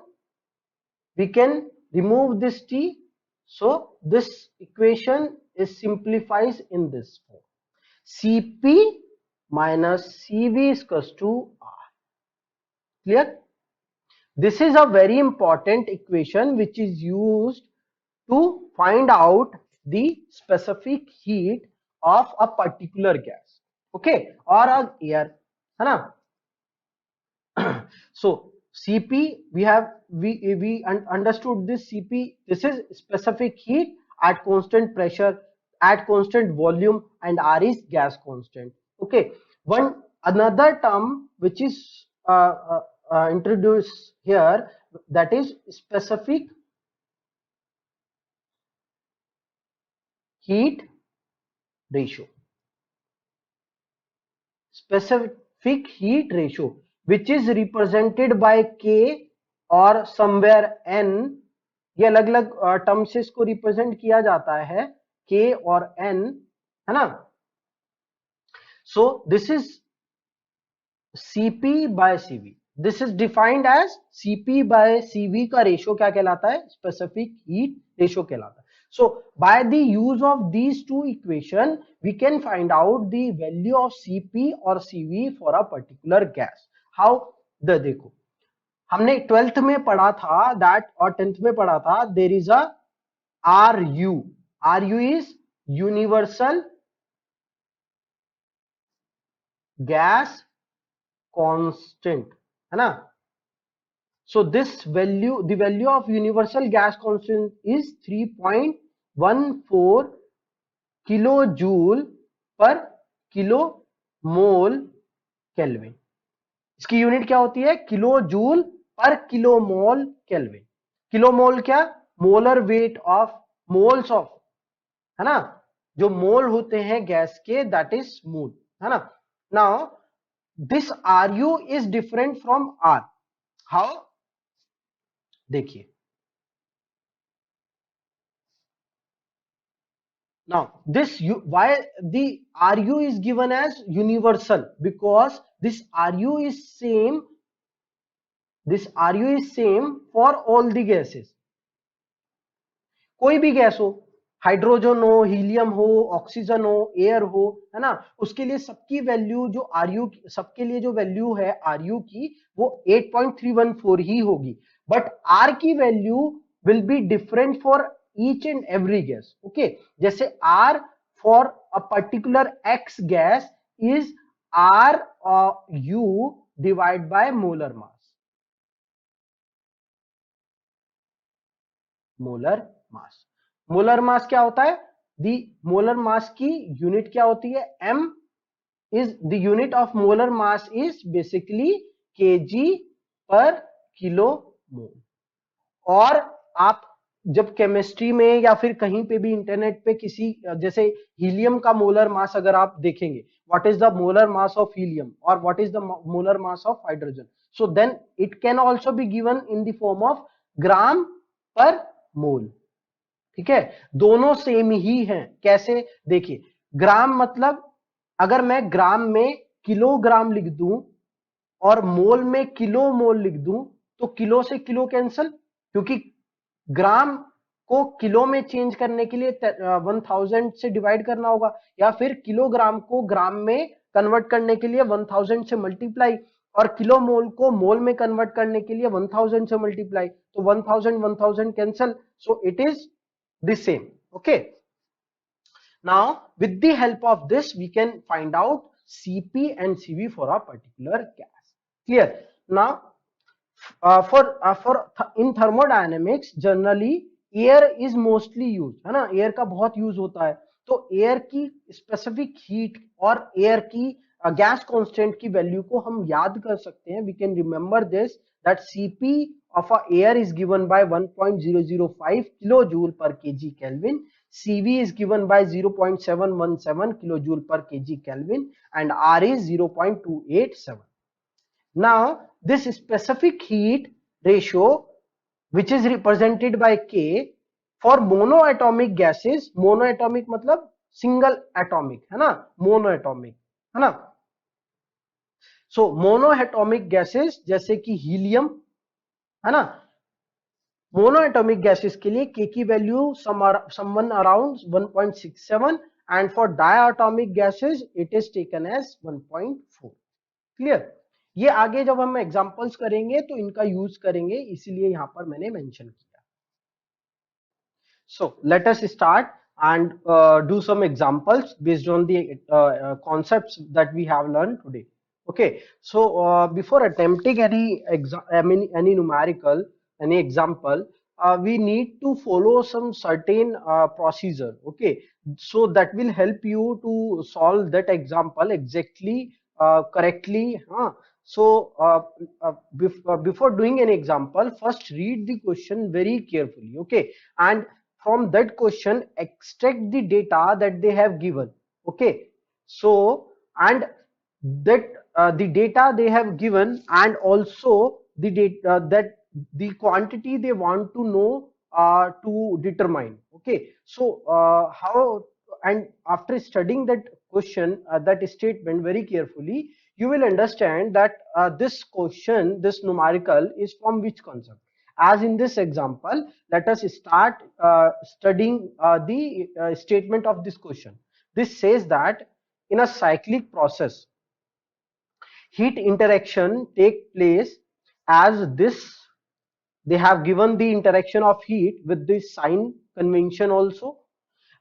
we can remove this T, so this equation is simplifies in this form. Cp minus Cv is equals to R. Clear? This is a very important equation which is used to find out the specific heat of a particular gas, okay, or a air, है ना? So Cp, we understood this Cp. This is specific heat at constant pressure, at constant volume, and R is gas constant. Okay, another term which is introduced here, that is specific heat ratio. Specific heat ratio, which is represented by K or somewhere N. ये अलग अलग term से इसको represent किया जाता है, K और N, है ना? So this is Cp by Cv. This is defined as Cp by Cv का रेशियो क्या कहलाता है? स्पेसिफिक हीट रेशियो कहलाता है. So by the use of these two equation, we can find out the value of Cp or Cv for a particular gas. How? देखो, हमने 12th में पढ़ा था that, और 10th में पढ़ा था, there is a RU. RU is universal gas constant, है ना? So this value, the value of universal gas constant is 3.14 kilojoule per kilomole Kelvin. इसकी यूनिट क्या होती है? Kilo joule per kilomole kelvin. Kilomole क्या? Molar weight of, moles of, है ना? जो मोल होते हैं गैस के, दैट इज मोल, है ना? Now this Ru is different from R. How? देखिए, now this why the Ru is given as universal? Because this Ru is same, this Ru is same for all the gases. कोई भी gas हो, hydrogen हो, helium हो, oxygen हो, air हो, है ना, उसके लिए सबकी वैल्यू जो Ru, सबके लिए जो वैल्यू है Ru की, वो 8.314 ही होगी. बट R की value will be different for each and every gas. Okay, जैसे R for a particular X gas is RU divided by molar mass. Molar mass. Molar mass क्या होता है? दी मोलर मास की unit क्या होती है? M is the unit of molar mass is basically kg per kilo mole. और आप जब केमिस्ट्री में या फिर कहीं पे भी इंटरनेट पे किसी, जैसे हीलियम का मोलर मास अगर आप देखेंगे, what is the molar mass of helium और what is the molar mass of hydrogen, so then it can also be given in the form of gram per mole. ठीक है, दोनों same ही हैं. कैसे? देखिए, ग्राम मतलब अगर मैं ग्राम में किलोग्राम लिख दूं और मोल में किलो मोल लिख दूं, तो किलो से किलो कैंसल, क्योंकि ग्राम को किलो में चेंज करने के लिए 1000 से डिवाइड करना होगा, या फिर किलोग्राम को ग्राम में कन्वर्ट करने के लिए 1000 से मल्टीप्लाई, और किलो मोल को मोल में कन्वर्ट करने के लिए 1000 से मल्टीप्लाई, तो 1000 cancel, so it is the same. Okay, now with the help of this we can find out Cp and Cv for a particular gas. Clear? Now in thermodynamics generally air is mostly used, है ना, air का बहुत use होता है. तो air की specific heat और air की गैस कांस्टेंट की वैल्यू को हम याद कर सकते हैं. We can remember this that Cp of a air is given by 1.005 kilojoule per kg Kelvin. Cv is given by 0.717 kilojoule per kg Kelvin, and R is 0.287. Now this specific heat ratio, which is represented by K, for monoatomic gases, monoatomic मतलब single atomic, है ना, monoatomic, है ना. So monoatomic gases जैसे कि helium, है ना, monoatomic gases के लिए K की value someone around 1.67, and for diatomic gases it is taken as 1.4. Clear? ये आगे जब हम एग्जांपल्स करेंगे तो इनका यूज करेंगे, इसीलिए यहां पर मैंने मेंशन किया. So let us start and do some examples based on the concepts that we have learned today. Okay, so before attempting any numerical, any example, we need to follow some certain procedure. Okay, so that will help you to solve that example exactly, correctly. So before doing an example, first read the question very carefully. Okay, and from that question extract the data that they have given. Okay, so and that the data they have given, and also the data that the quantity they want to know to determine. Okay, so how, and after studying that question, that statement very carefully, you will understand that this question, this numerical is from which concept. As in this example, let us start studying the statement of this question. This says that in a cyclic process, heat interaction take place as this. They have given the interaction of heat with the sign convention also.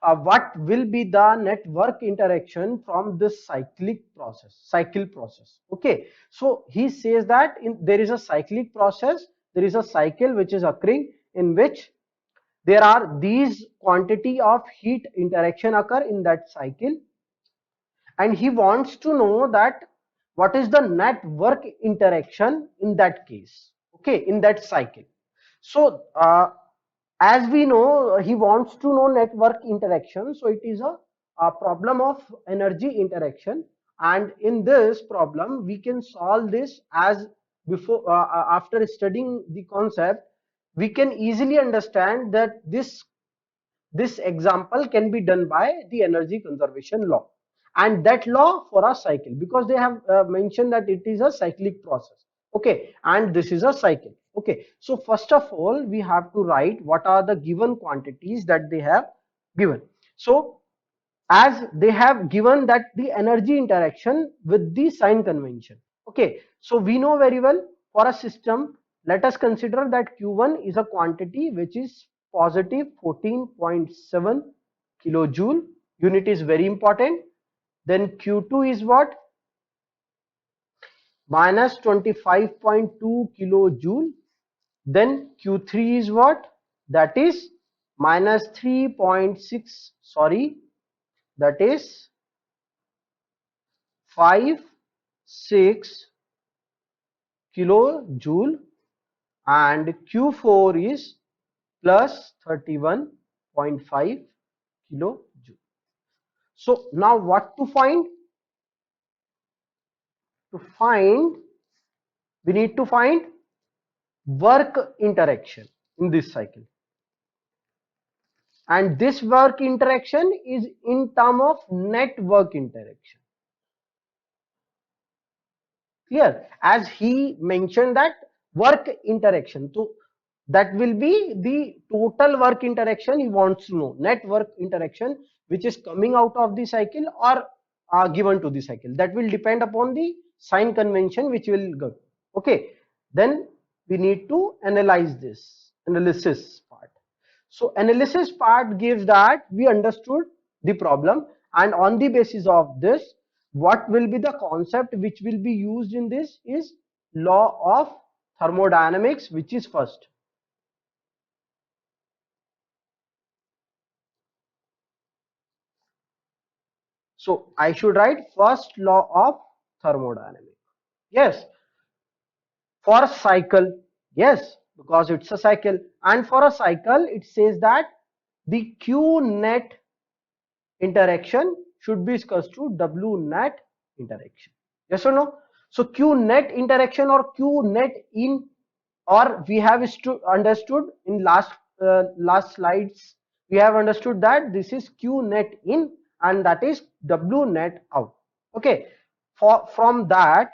What will be the net work interaction from this cycle process? Okay, so he says that there is a cyclic process, there is a cycle which is occurring, in which there are these quantity of heat interaction occur in that cycle, and he wants to know that what is the net work interaction in that case, okay, in that cycle. So as we know, he wants to know network interaction, so it is a problem of energy interaction, and in this problem we can solve this as before. After studying the concept, we can easily understand that this example can be done by the energy conservation law, and that law for a cycle, because they have mentioned that it is a cyclic process. Okay, and this is a cycle. Okay, so first of all we have to write what are the given quantities that they have given. So as they have given that the energy interaction with the sign convention. Okay, so we know very well, for a system, let us consider that Q1 is a quantity which is positive 14.7 kilojoule. Unit is very important. Then Q2 is what? Minus 25.2 kilojoule. Then Q3 is what? That is minus 3.6, sorry, that is 5.6 kilojoule, and Q4 is plus 31.5 kilojoule. So now what to find? To find, we need to find work interaction in this cycle, and this work interaction is in term of net work interaction. Clear? As he mentioned that work interaction, so That will be the total work interaction he wants to know, net work interaction which is coming out of the cycle or given to the cycle. That will depend upon the sign convention which will go. Okay, then we need to analyze this analysis part. So analysis part gives that we understood the problem, and on the basis of this, what will be the concept which will be used in this is law of thermodynamics, which is first. So I should write first law of thermodynamics. Yes, for a cycle, yes, because it's a cycle, and for a cycle, it says that the Q net interaction should be equals to W net interaction. Yes or no? So Q net interaction or Q net in, or we have understood in last slides, we have understood that this is Q net in and that is W net out. Okay, from that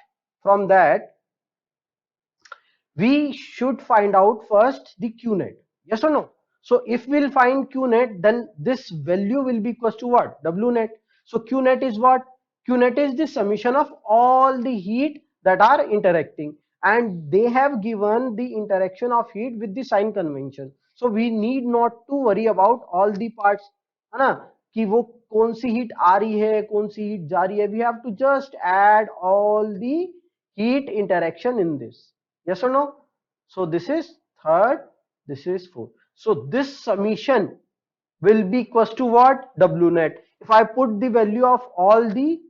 we should find out first the Q net. Yes or no? So if we'll find Q net, then this value will be equal to what? W net. So Q net is what? Q net is the summation of all the heat that are interacting, and they have given the interaction of heat with the sign convention. So we need not to worry about all the parts, है ना, कि वो कौन सी heat आ रही है, कौन सी heat जा रही है. We have to just add all the heat interaction in this. Yes or no? So this is third, this is fourth. So this summation will be equals to what? W net. If I put the value of all the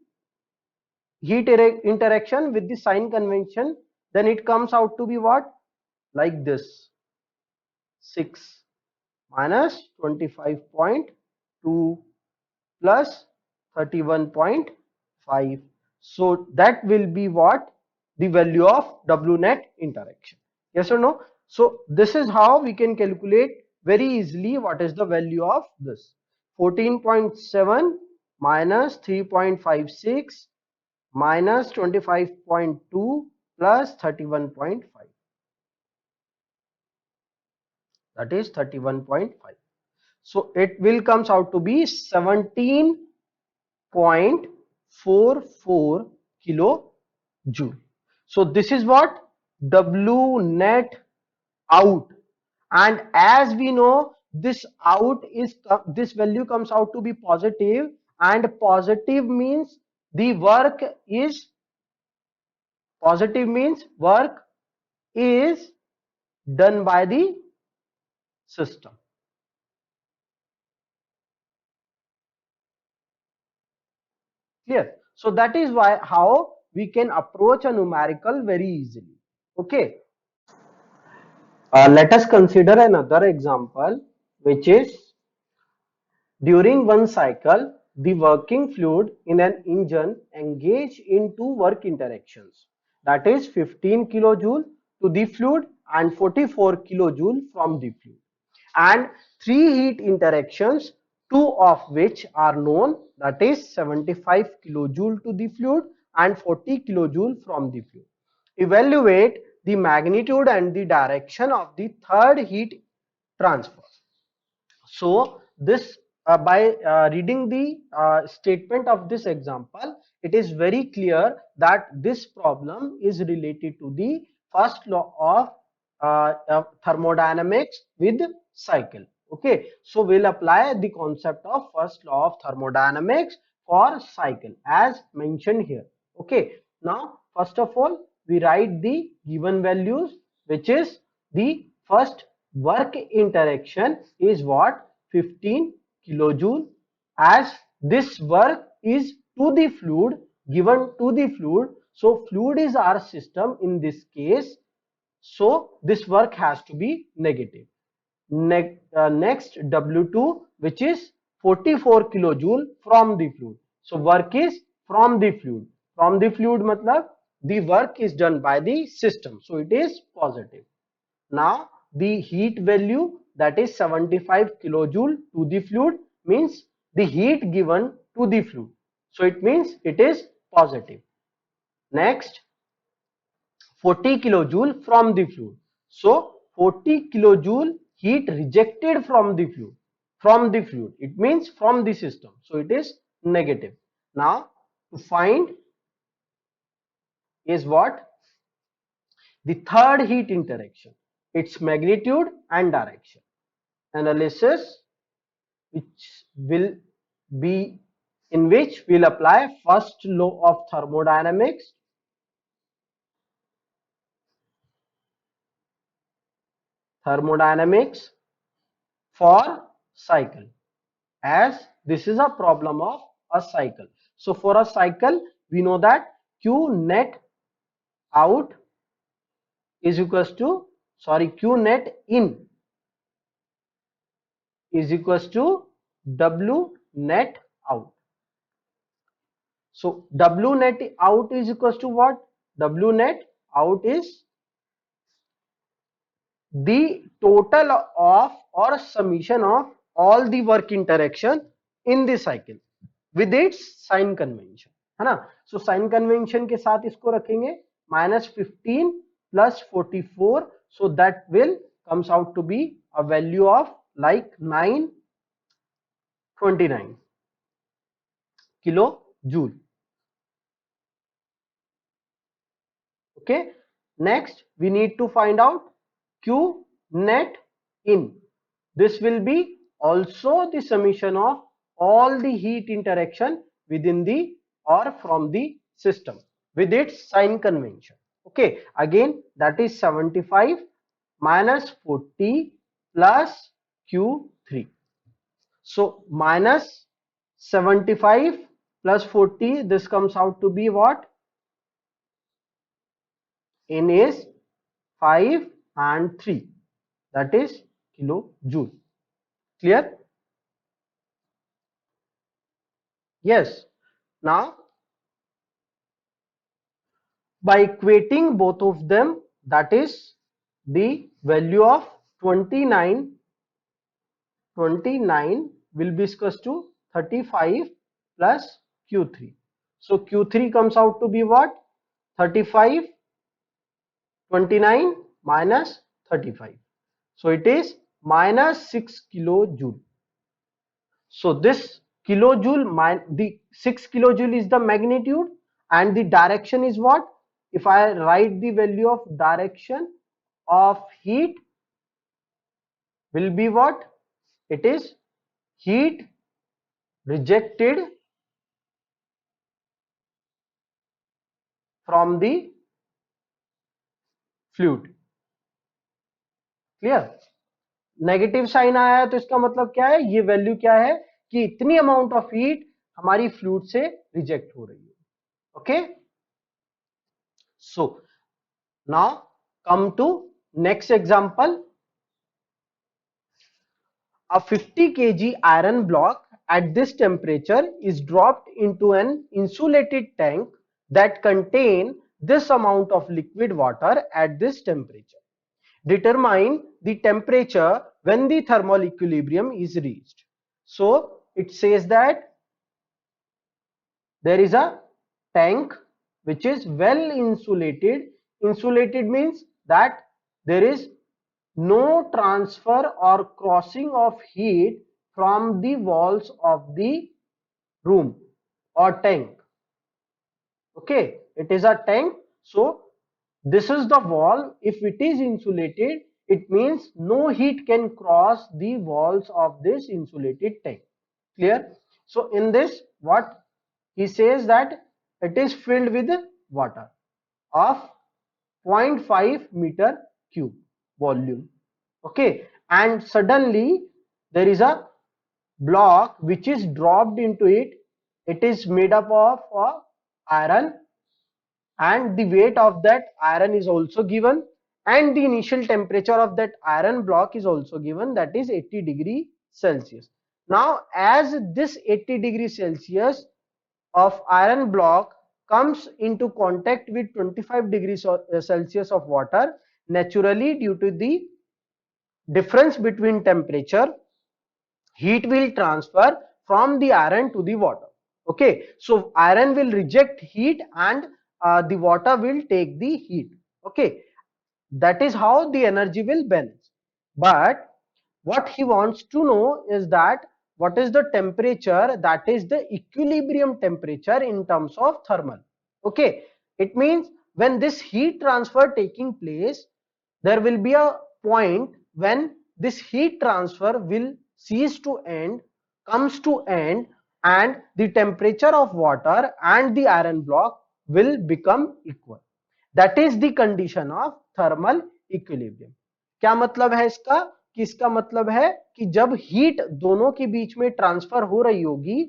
heat interaction with the sign convention, then it comes out to be what? Like this: 6 minus 25.2 plus 31.5. So that will be what? The value of W net interaction. Yes or no? So this is how we can calculate very easily what is the value of this. 14.7 minus 3.56 minus 25.2 plus 31.5. That is 31.5. So it will comes out to be 17.44 kilojoule. So this is what? W net out. And as we know, this out is, this value comes out to be positive, and positive means the work is, positive means work is done by the system. Clear? So that is why how we can approach a numerical very easily. Okay. Let us consider another example, which is during one cycle, the working fluid in an engine engage in two work interactions, that is 15 kilojoule to the fluid and 44 kilojoule from the fluid, and three heat interactions, two of which are known, that is 75 kilojoule to the fluid and 40 kilojoule from the fluid. Evaluate the magnitude and the direction of the third heat transfer. So this by reading the statement of this example, it is very clear that this problem is related to the first law of thermodynamics with cycle. Okay, so we'll apply the concept of first law of thermodynamics for cycle as mentioned here. Okay, now first of all we write the given values, which is the first work interaction is what? 15 kilojoule, as this work is to the fluid, given to the fluid. So fluid is our system in this case, so this work has to be negative. Next W2, which is 44 kilojoule from the fluid. So work is from the fluid. From the fluid matlab the work is done by the system, so it is positive. Now the heat value, that is 75 kilojoule to the fluid, means the heat given to the fluid, so it means it is positive. Next 40 kilojoule from the fluid, so 40 kilojoule heat rejected from the fluid. From the fluid, it means from the system, so it is negative. Now to find is what? The third heat interaction, its magnitude and direction. Analysis which will be in which we'll apply first law of thermodynamics. Thermodynamics for cycle, as this is a problem of a cycle. So for a cycle, we know that Q net out is equals to, Q net in is equals to W net out. So W net out is equals to what? W net out is the total of or summation of all the work interaction in the cycle with its sign convention, है ना. So sign convention के साथ इसको रखेंगे -15 plus 44, so that will comes out to be a value of like 929 kilojoule. Okay, next we need to find out Q net in. This will be also the summation of all the heat interaction within the or from the system with its sign convention. Okay, again that is 75 minus 40 plus Q3. So minus 75 plus 40, this comes out to be what? N is 5 and 3, that is kilojoule. Clear? Yes. Now by equating both of them, that is the value of 29 will be equals to 35 plus Q3. So Q3 comes out to be what? 35, 29 minus 35. So it is minus 6 kilojoule. So this kilojoule, the 6 kilojoule is the magnitude, and the direction is what? If I write the value of direction of heat, will be what? It is heat rejected from the fluid. Clear? Negative sign आया है तो इसका मतलब क्या है? ये value क्या है कि इतनी अमाउंट ऑफ हीट हमारी फ्लूइड से रिजेक्ट हो रही है. Okay, so now come to next example. A 50 kg iron block at this temperature is dropped into an insulated tank that contain this amount of liquid water at this temperature. Determine the temperature when the thermal equilibrium is reached. So it says that there is a tank which is well insulated. Insulated means that there is no transfer or crossing of heat from the walls of the room or tank. Okay, it is a tank, so this is the wall. If it is insulated, it means no heat can cross the walls of this insulated tank. Clear? So in this, what he says that it is filled with water of 0.5 meter cube volume. Okay, and suddenly there is a block which is dropped into it. It is made up of iron, and the weight of that iron is also given, and the initial temperature of that iron block is also given, that is 80 degrees Celsius. Now as this 80 degrees Celsius of iron block comes into contact with 25 degrees Celsius of water, naturally due to the difference between temperature, heat will transfer from the iron to the water. Okay, so iron will reject heat and the water will take the heat. Okay, That is how the energy will balance. But what he wants to know is that what is the temperature, that is the equilibrium temperature in terms of thermal. Okay, it means when this heat transfer taking place, there will be a point when this heat transfer will cease to end, comes to end, and the temperature of water and the iron block will become equal. That is the condition of thermal equilibrium. क्या मतलब है इसका, कि इसका मतलब है कि जब हीट दोनों के बीच में ट्रांसफर हो रही होगी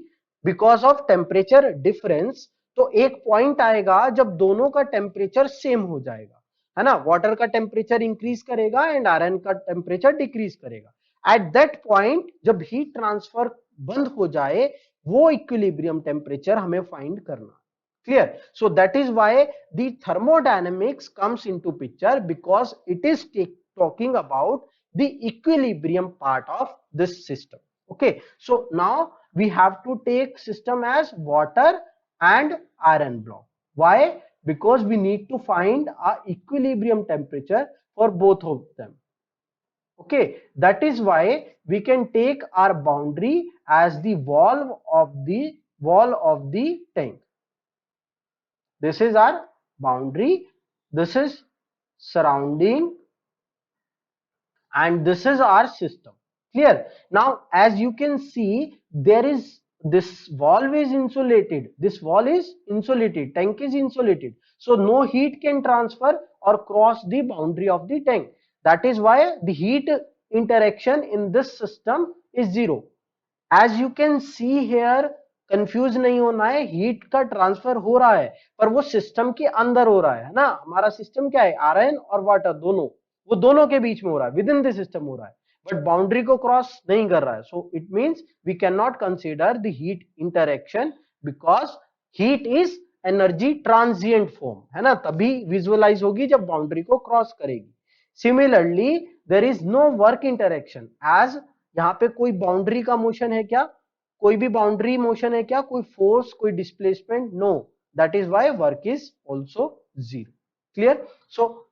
बिकॉज ऑफ टेम्परेचर डिफरेंस, तो एक पॉइंट आएगा जब दोनों का टेम्परेचर सेम हो जाएगा, है ना. वाटर का टेम्परेचर इंक्रीज करेगा एंड आयरन का टेम्परेचर डिक्रीज करेगा. एट दैट पॉइंट जब हीट ट्रांसफर बंद हो जाए, वो इक्विलिब्रियम टेम्परेचर हमें फाइंड करना. Clear? So that is why the thermodynamics comes into picture, because it is talking about the equilibrium part of this system. Okay, so now we have to take system as water and iron block. Why? Because we need to find a equilibrium temperature for both of them. Okay, that is why we can take our boundary as the wall of the tank. This is our boundary, this is surrounding, and this is our system. Clear? Now as you can see, there is this valve is insulated, this wall is insulated, tank is insulated, so no heat can transfer or cross the boundary of the tank. That is why the heat interaction in this system is zero. As you can see here, confuse नहीं होना है, heat का transfer हो रहा है पर वो system के अंदर हो रहा है ना. हमारा सिस्टम क्या है, आयरन और वाटर दोनों, वो दोनों के बीच में हो रहा है, विद इन द सिस्टम हो रहा है, बट बाउंड्री को क्रॉस नहीं कर रहा है. So it means we can not consider the heat interaction, because heat is energy transient form, है ना, तभी विजुअलाइज होगी जब बाउंड्री को क्रॉस करेगी. Similarly there is no work interaction, as यहाँ पे कोई बाउंड्री का मोशन है क्या, कोई भी बाउंड्री मोशन है क्या, कोई फोर्स, कोई displacement, no. That is why work is also zero. Clear? So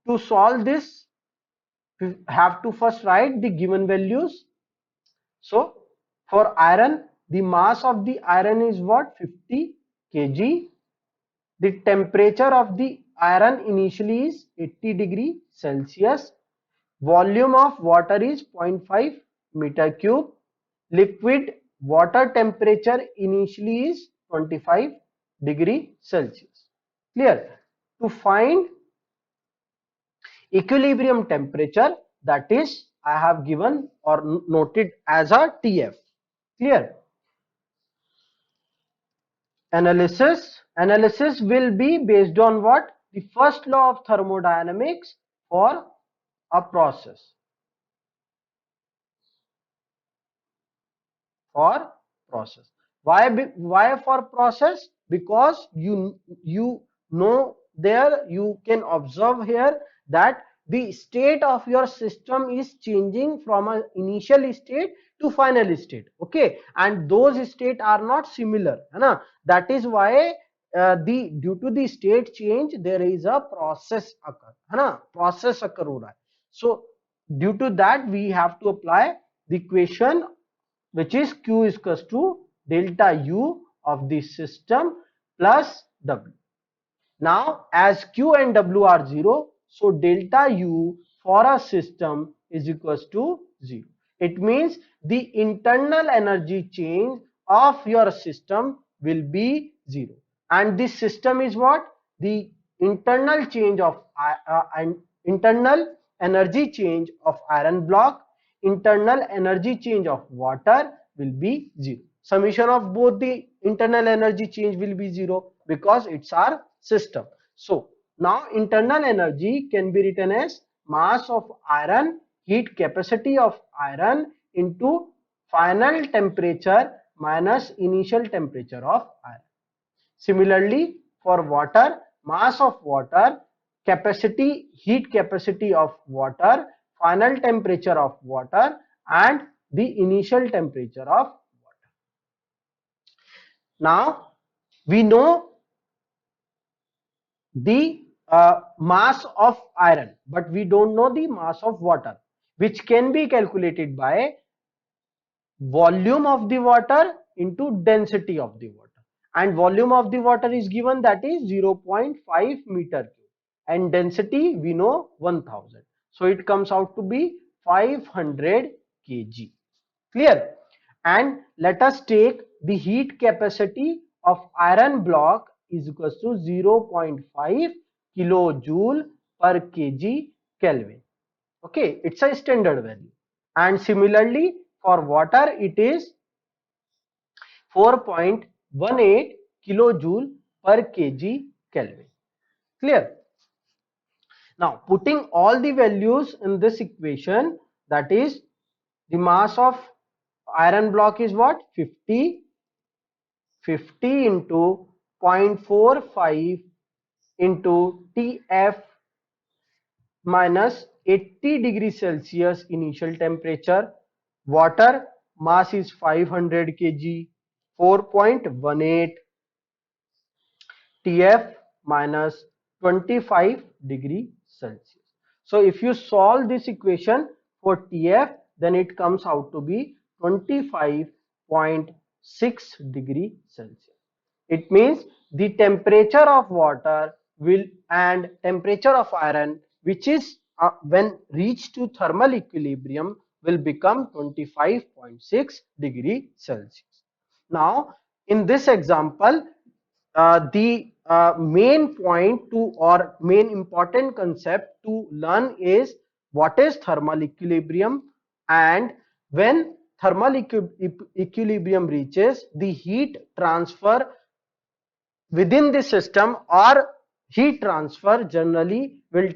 to solve this, we have to first write the given values. So for iron, the mass of the iron is what, 50 kg. The temperature of the iron initially is 80 degree Celsius. Volume of water is 0.5 meter cube. Liquid water temperature initially is 25 degree Celsius. Clear? To find equilibrium temperature, that is I have given or noted as a TF. Clear? Analysis will be based on what, the first law of thermodynamics for a process. For process. Why for process? Because you know, there you can observe here that the state of your system is changing from an initial state to final state. Okay, and those state are not similar, है ना. That is why due to the state change there is a process occur, है ना, process occur हो रहा है. So due to that we have to apply the equation, which is Q is equals to delta U of the system plus W. Now as Q and W are 0, so delta U for a system is equals to 0. It means the internal energy change of your system will be 0, and this system is what, the internal change of internal energy change of iron block, internal energy change of water will be 0. Summation of both the internal energy change will be 0 because it's our system. So now internal energy can be written as mass of iron, heat capacity of iron into final temperature minus initial temperature of iron. Similarly for water, mass of water, capacity, heat capacity of water, final temperature of water, and the initial temperature of water. Now we know the mass of iron, but we don't know the mass of water, which can be calculated by volume of the water into density of the water, and volume of the water is given, that is 0.5 meter cube, and density we know 1000, so it comes out to be 500 kg. Clear? And let us take the heat capacity of iron block is equals to 0.5 kilojoule per kg Kelvin. Okay, it's a standard value. And similarly for water it is 4.18 kilojoule per kg Kelvin. Clear? Now putting all the values in this equation, that is the mass of iron block is what? 50 into 0.45 into Tf minus 80 degrees Celsius initial temperature. Water mass is 500 kg, 4.18 Tf minus 25 degree Celsius. So if you solve this equation for Tf, then it comes out to be 25.6 degree Celsius. It means the temperature of water will and temperature of iron, which is when reached to thermal equilibrium, will become 25.6 degree Celsius. Now in this example, the main point to or main important concept to learn is what is thermal equilibrium, and when thermal equilibrium reaches, the heat transfer within the system or heat transfer generally will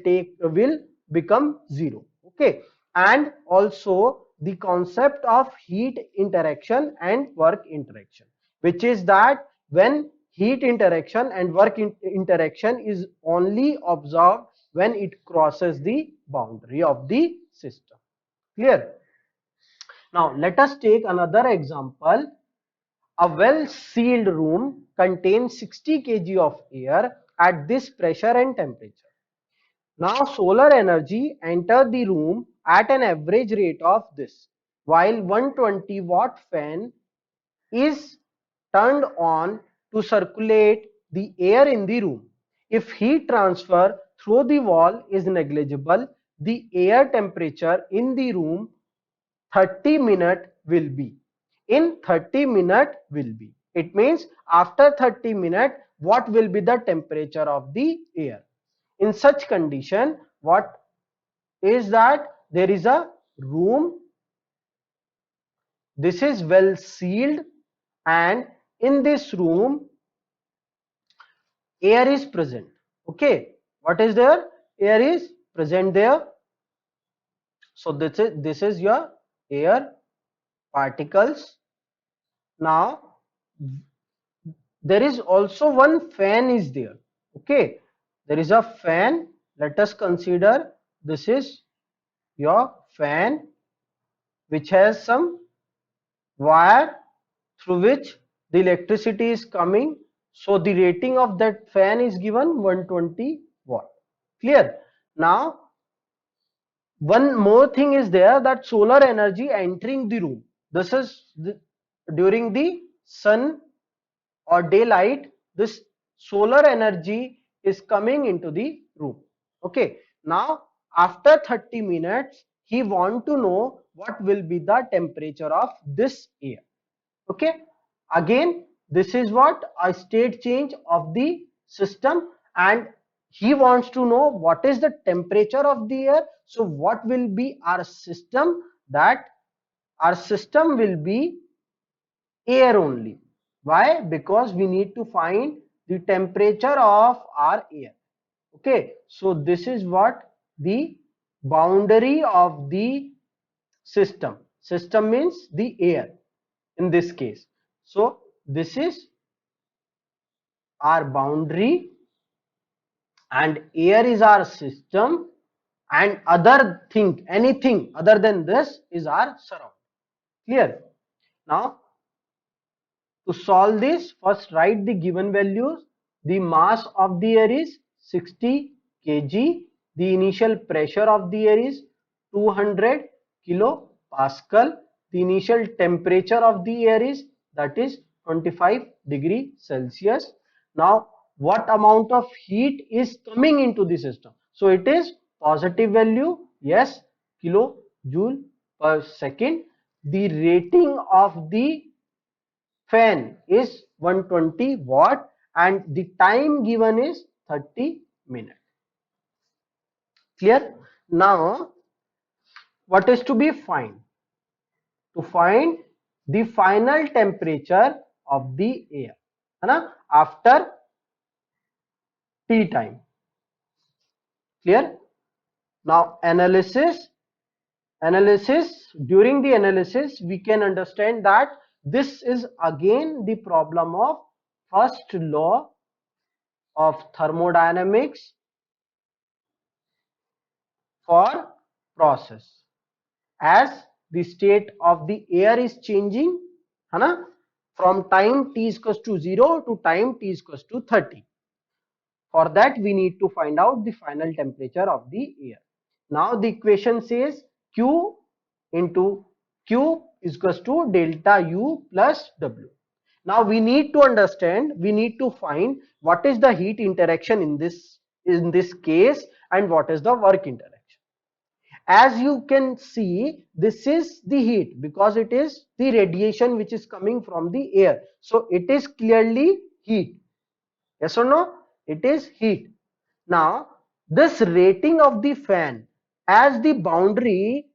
become zero. Okay, and also the concept of heat interaction and work interaction, which is that when heat interaction and work interaction is only observed when it crosses the boundary of the system. Clear? Now let us take another example. A well-sealed room contains 60 kg of air at this pressure and temperature. Now solar energy enters the room at an average rate of this, while 120-watt fan is turned on to circulate the air in the room. If heat transfer through the wall is negligible, the air temperature in the room 30 minute will be. In 30 minute will be. It means after 30 minute, what will be the temperature of the air? In such condition, what is that? There is a room. This is well sealed, and in this room, air is present. Okay, what is there? Air is present there. So this is your air particles. Now there is also one fan is there. Okay, there is a fan. Let us consider this is your fan, which has some wire through which the electricity is coming. So the rating of that fan is given 120 watt. Clear? Now one more thing is there, that solar energy entering the room. This is during the sun or daylight, this solar energy is coming into the room. Okay, now after 30 minutes he want to know what will be the temperature of this air. Okay, again this is what a state change of the system, and he wants to know what is the temperature of the air. So what will be our system? That our system will be air only. Why? Because we need to find the temperature of our air. Okay, so this is what the boundary of the system. System means the air in this case. So this is our boundary, and air is our system, and other thing, anything other than this is our surround. Clear? Now to solve this, first write the given values. The mass of the air is 60 kg. The initial pressure of the air is 200 kilopascal. The initial temperature of the air is, that is 25°C. Now what amount of heat is coming into the system? So it is positive value, yes, kilojoule per second. The rating of the fan is 120 watt and the time given is 30 minutes. Clear? Now what is to be find? To find the final temperature of the air, है ना, after T time. Clear? Now during the analysis we can understand that this is again the problem of first law of thermodynamics for process. As the state of the air is changing, है ना, from time t is equals to 0 to time t is equals to 30. For that we need to find out the final temperature of the air. Now the equation says Q into Q is equals to delta U plus W. Now we need to understand, we need to find what is the heat interaction in this case and what is the work interaction. As you can see, this is the heat because it is the radiation which is coming from the air. So it is clearly heat. Yes or no? It is heat. Now this rating of the fan, as the boundary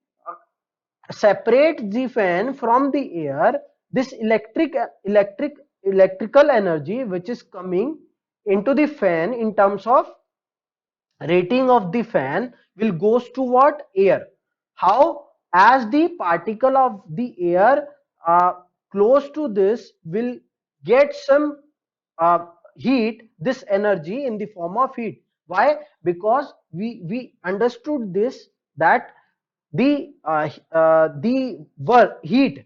separates the fan from the air, this electrical energy which is coming into the fan in terms of rating of the fan will goes to what? Air. How? As the particle of the air close to this will get some heat, this energy in the form of heat. Why? Because we understood this, that the heat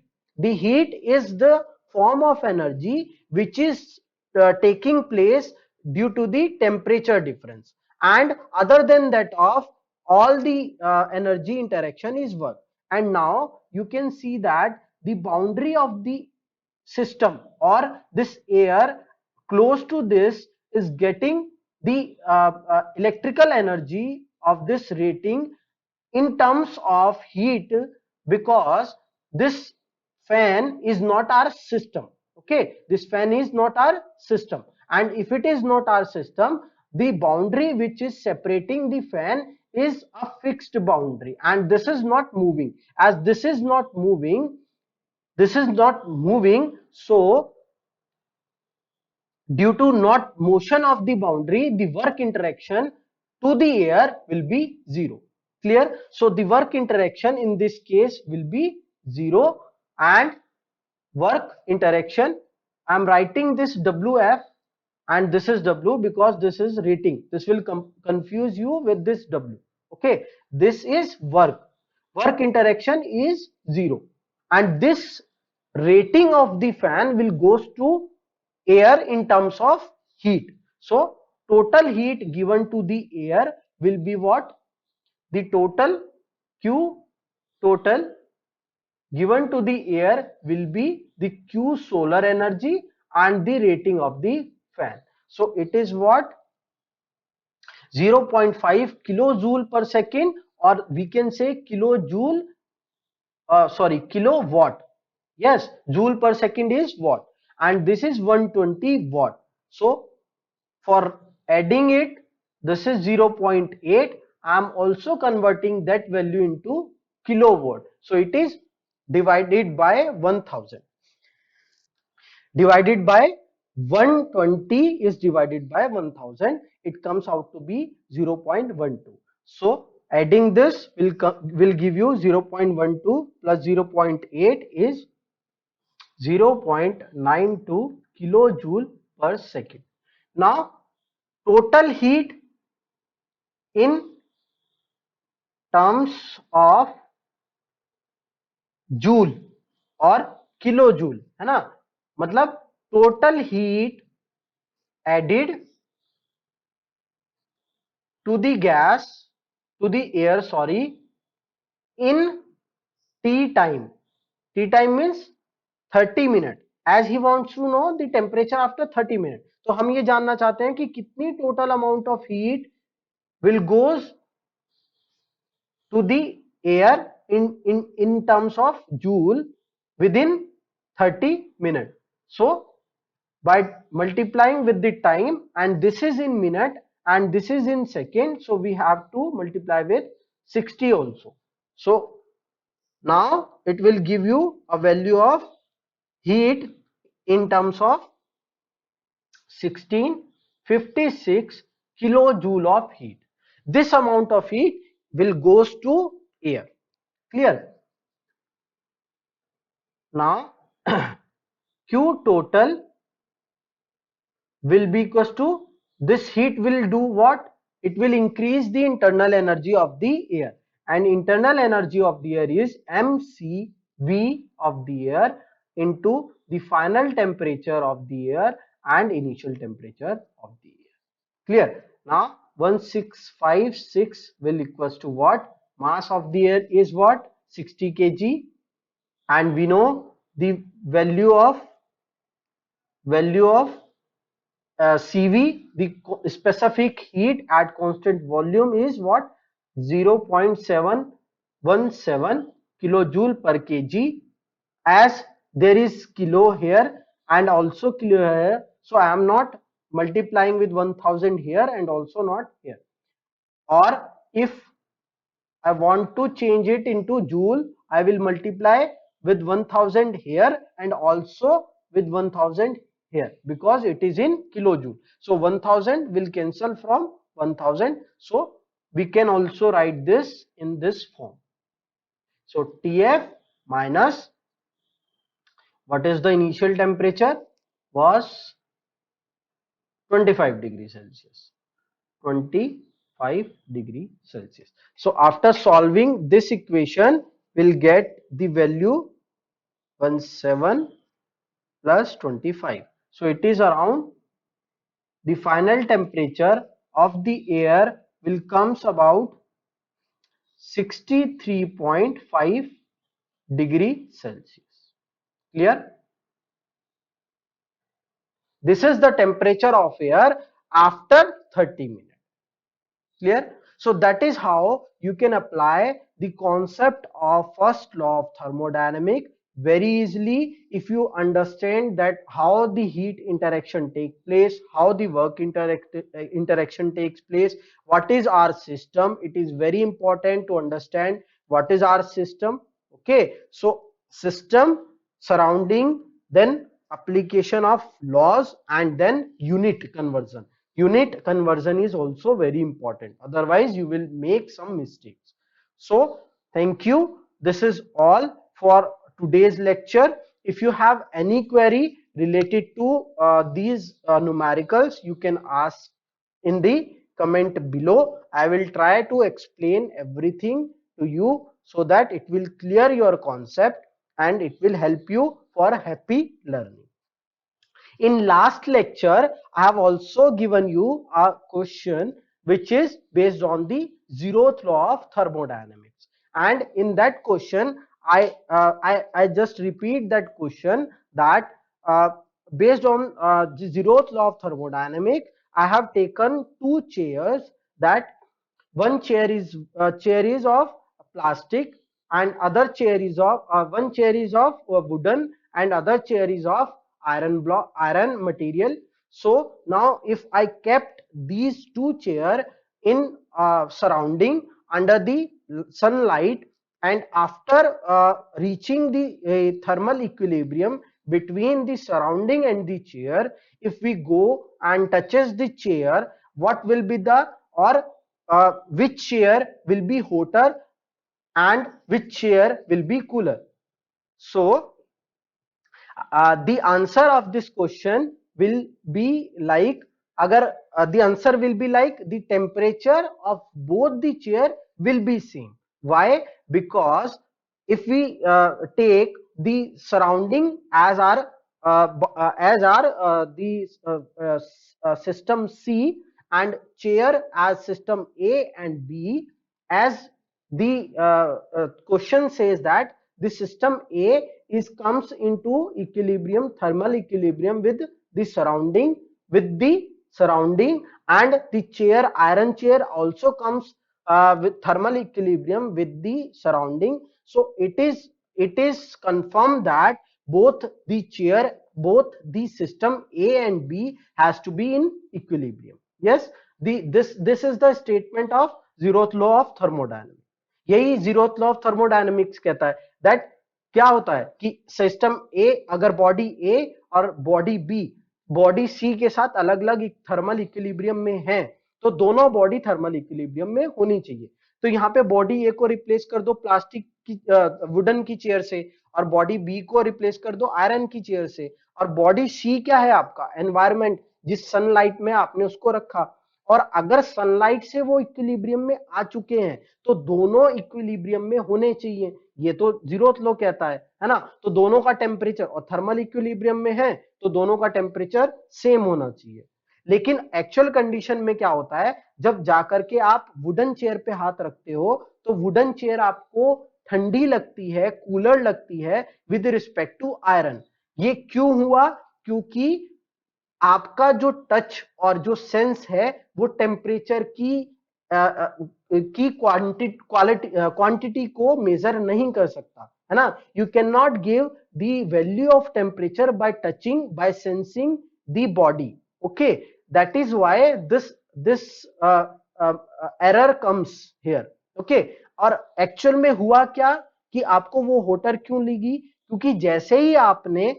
is the form of energy which is taking place due to the temperature difference, and other than that of all the energy interaction is work. And now you can see that the boundary of the system or this air close to this is getting the electrical energy of this rating in terms of heat, because this fan is not our system. Okay, this fan is not our system, and if it is not our system, the boundary which is separating the fan is a fixed boundary, and this is not moving. As this is not moving, so due to not motion of the boundary, the work interaction to the air will be 0. Clear? So the work interaction in this case will be 0, and work interaction, I am writing this WF and this is W because this is rating. This will confuse you with this W. Okay, this is work interaction is 0, and this rating of the fan will goes to air in terms of heat. So total heat given to the air will be what? The total Q total given to the air will be the Q solar energy and the rating of the fan. So it is what? 0.5 kilojoule per second, or we can say kilojoule, kilowatt. Yes, joule per second is watt, and this is 120 watt. So for adding it, this is 0.8. I am also converting that value into kilowatt. So it is divided by 1000. Divided by 120 is divided by 1000. It comes out to be 0.12. So adding this will give you 0.12 plus 0.8 is 0.92 kilojoule per second. Now total heat in terms of joule और kilo joule, है ना, मतलब total heat added to the gas, to the air, sorry, in T time. T time means 30 minutes. As he wants to know the temperature after 30 minutes. तो हम ये जानना चाहते हैं कि कितनी total amount of heat will goes to the air in terms of joule within 30 minutes. So by multiplying with the time, and this is in minute and this is in second, so we have to multiply with 60 also. So now it will give you a value of heat in terms of 1656 kilojoule of heat. This amount of heat will goes to air. Clear? Now Q total will be equals to, this heat will do what? It will increase the internal energy of the air, and internal energy of the air is mcv of the air into the final temperature of the air and initial temperature of the air. Clear? Now 1656 will equals to what? Mass of the air is what? 60 kg, and we know the value of Cv, the specific heat at constant volume, is what? 0.717 kilojoule per kg. As there is kilo here and also kilo here, so I am not multiplying with 1000 here and also not here. Or if I want to change it into joule, I will multiply with 1000 here and also with 1000 here, because it is in kilojoule. So 1000 will cancel from 1000. So we can also write this in this form. So TF minus, what is the initial temperature, was 25 degrees Celsius. 25 degree Celsius. So after solving this equation, we'll get the value 17 plus 25. So it is around, the final temperature of the air will comes about 63.5 degree Celsius. Clear? This is the temperature of air after 30 minutes. Clear? So that is how you can apply the concept of first law of thermodynamic very easily if you understand that how the heat interaction take place, how the work interaction takes place, what is our system. It is very important to understand what is our system. Okay, so system, surrounding, then application of laws, and then unit conversion. Unit conversion is also very important, otherwise you will make some mistakes. So thank you. This is all for today's lecture. If you have any query related to these numericals, you can ask in the comment below. I will try to explain everything to you so that it will clear your concept and it will help you for happy learning. In last lecture, I have also given you a question which is based on the zeroth law of thermodynamics, and in that question I just repeat that question, that uh, based on the zeroth law of thermodynamics, I have taken two chairs, that one chair is of plastic, and other chair is of one chair is of wooden, and other chair is of iron material. So now if I kept these two chair in surrounding under the sunlight, and after reaching the thermal equilibrium between the surrounding and the chair, if we go and touches the chair, what will be the, or which chair will be hotter and which chair will be cooler? So the answer of this question will be like, agar the answer will be like, the temperature of both the chair will be same. Why? Because if we take the surrounding as our the system C, and chair as system A and B, as the question says that the system A is comes into equilibrium, thermal equilibrium with the surrounding, and the chair, iron chair also comes with thermal equilibrium with the surrounding. So it is confirmed that both the system A and B has to be in equilibrium. Yes, this is the statement of zeroth law of thermodynamics. यही zeroth law of thermodynamics कहता है that क्या होता है कि system ए, अगर body ए और body सी के साथ अलग अलग थर्मल इक्विलिब्रियम में है, तो दोनों बॉडी थर्मल इक्विलिब्रियम में होनी चाहिए। तो यहाँ पे बॉडी ए को रिप्लेस कर दो प्लास्टिक की वुडन की चेयर से, और बॉडी बी को रिप्लेस कर दो आयरन की चेयर से, और बॉडी सी क्या है आपका एनवायरमेंट, जिस सनलाइट में आपने उसको रखा, और अगर सनलाइट से वो इक्विलिब्रियम में आ चुके हैं तो दोनों इक्विलिब्रियम में होने चाहिए। ये तो जीरोथ लॉ कहता है ना। तो दोनों का टेम्परेचर, और थर्मल इक्विलिब्रियम में है तो दोनों का टेम्परेचर सेम होना चाहिए। लेकिन एक्चुअल कंडीशन में क्या होता है, जब जाकर के आप वुडन चेयर पे हाथ रखते हो तो वुडन चेयर आपको ठंडी लगती है, कूलर लगती है विद रिस्पेक्ट टू आयरन। ये क्यों हुआ? क्योंकि आपका जो टच और जो सेंस है वो टेम्परेचर की क्वांटिटी को मेजर नहीं कर सकता, है ना। You can not give the value of temperature by touching, by sensing the body. Okay, that is why this error comes here. Okay, और एक्चुअल में हुआ क्या कि आपको वो होटर क्यों लगी? क्योंकि जैसे ही आपने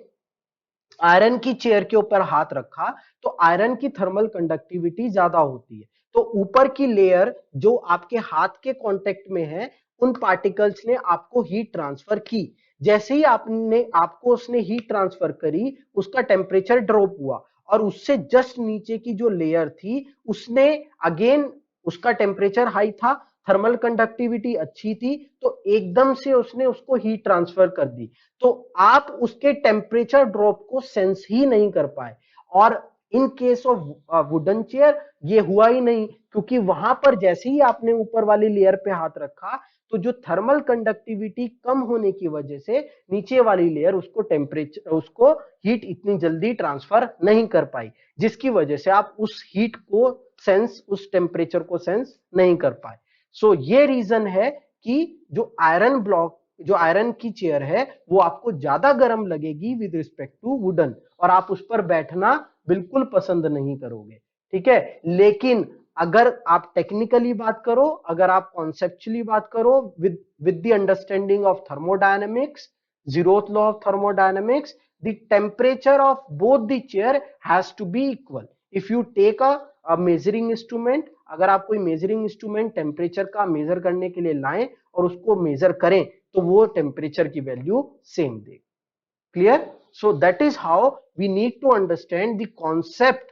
आयरन की चेयर के ऊपर हाथ रखा तो आयरन की थर्मल कंडक्टिविटी ज्यादा होती है, तो ऊपर की लेयर जो आपके हाथ के कांटेक्ट में है उन पार्टिकल्स ने आपको हीट ट्रांसफर की। जैसे ही आपको उसने हीट ट्रांसफर करी, उसका टेम्परेचर ड्रॉप हुआ, और उससे जस्ट नीचे की जो लेयर थी उसने अगेन, उसका टेम्परेचर हाई था, थर्मल कंडक्टिविटी अच्छी थी, तो एकदम से उसने उसको हीट ट्रांसफर कर दी, तो आप उसके टेम्परेचर ड्रॉप को सेंस ही नहीं कर पाए। और in case of wooden chair ये हुआ ही नहीं, क्योंकि वहां पर जैसे ही आपने ऊपर वाली लेयर पे हाथ रखा तो जो थर्मल कंडक्टिविटी कम होने की वजह से नीचे वाली लेयर उसको हीट इतनी जल्दी ट्रांसफर नहीं कर पाई, जिसकी वजह से आप उस हीट को सेंस, उस टेम्परेचर को सेंस नहीं कर पाए। सो ये रीजन है कि जो आयरन की चेयर है वो आपको ज्यादा गर्म लगेगी विद रिस्पेक्ट टू वुडन, और आप उस पर बैठना बिल्कुल पसंद नहीं करोगे। ठीक है, लेकिन अगर आप टेक्निकली बात करो, अगर आप कॉन्सेप्चुअली बात करो with the understanding of thermodynamics, zeroth law of thermodynamics, the temperature of both the chair has to be equal. If you take a measuring instrument, अगर आप कोई मेजरिंग इंस्ट्रूमेंट टेम्परेचर का मेजर करने के लिए लाएं और उसको मेजर करें तो वो टेम्परेचर की वैल्यू सेम देगा। Clear? So that is how we need to understand the concept,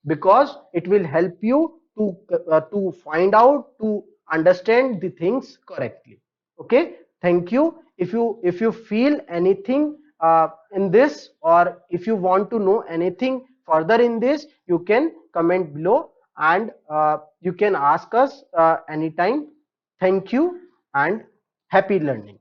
because it will help you to find out, to understand the things correctly. Okay, thank you. If you feel anything in this, or if you want to know anything further in this, you can comment below, and you can ask us anytime. Thank you and happy learning.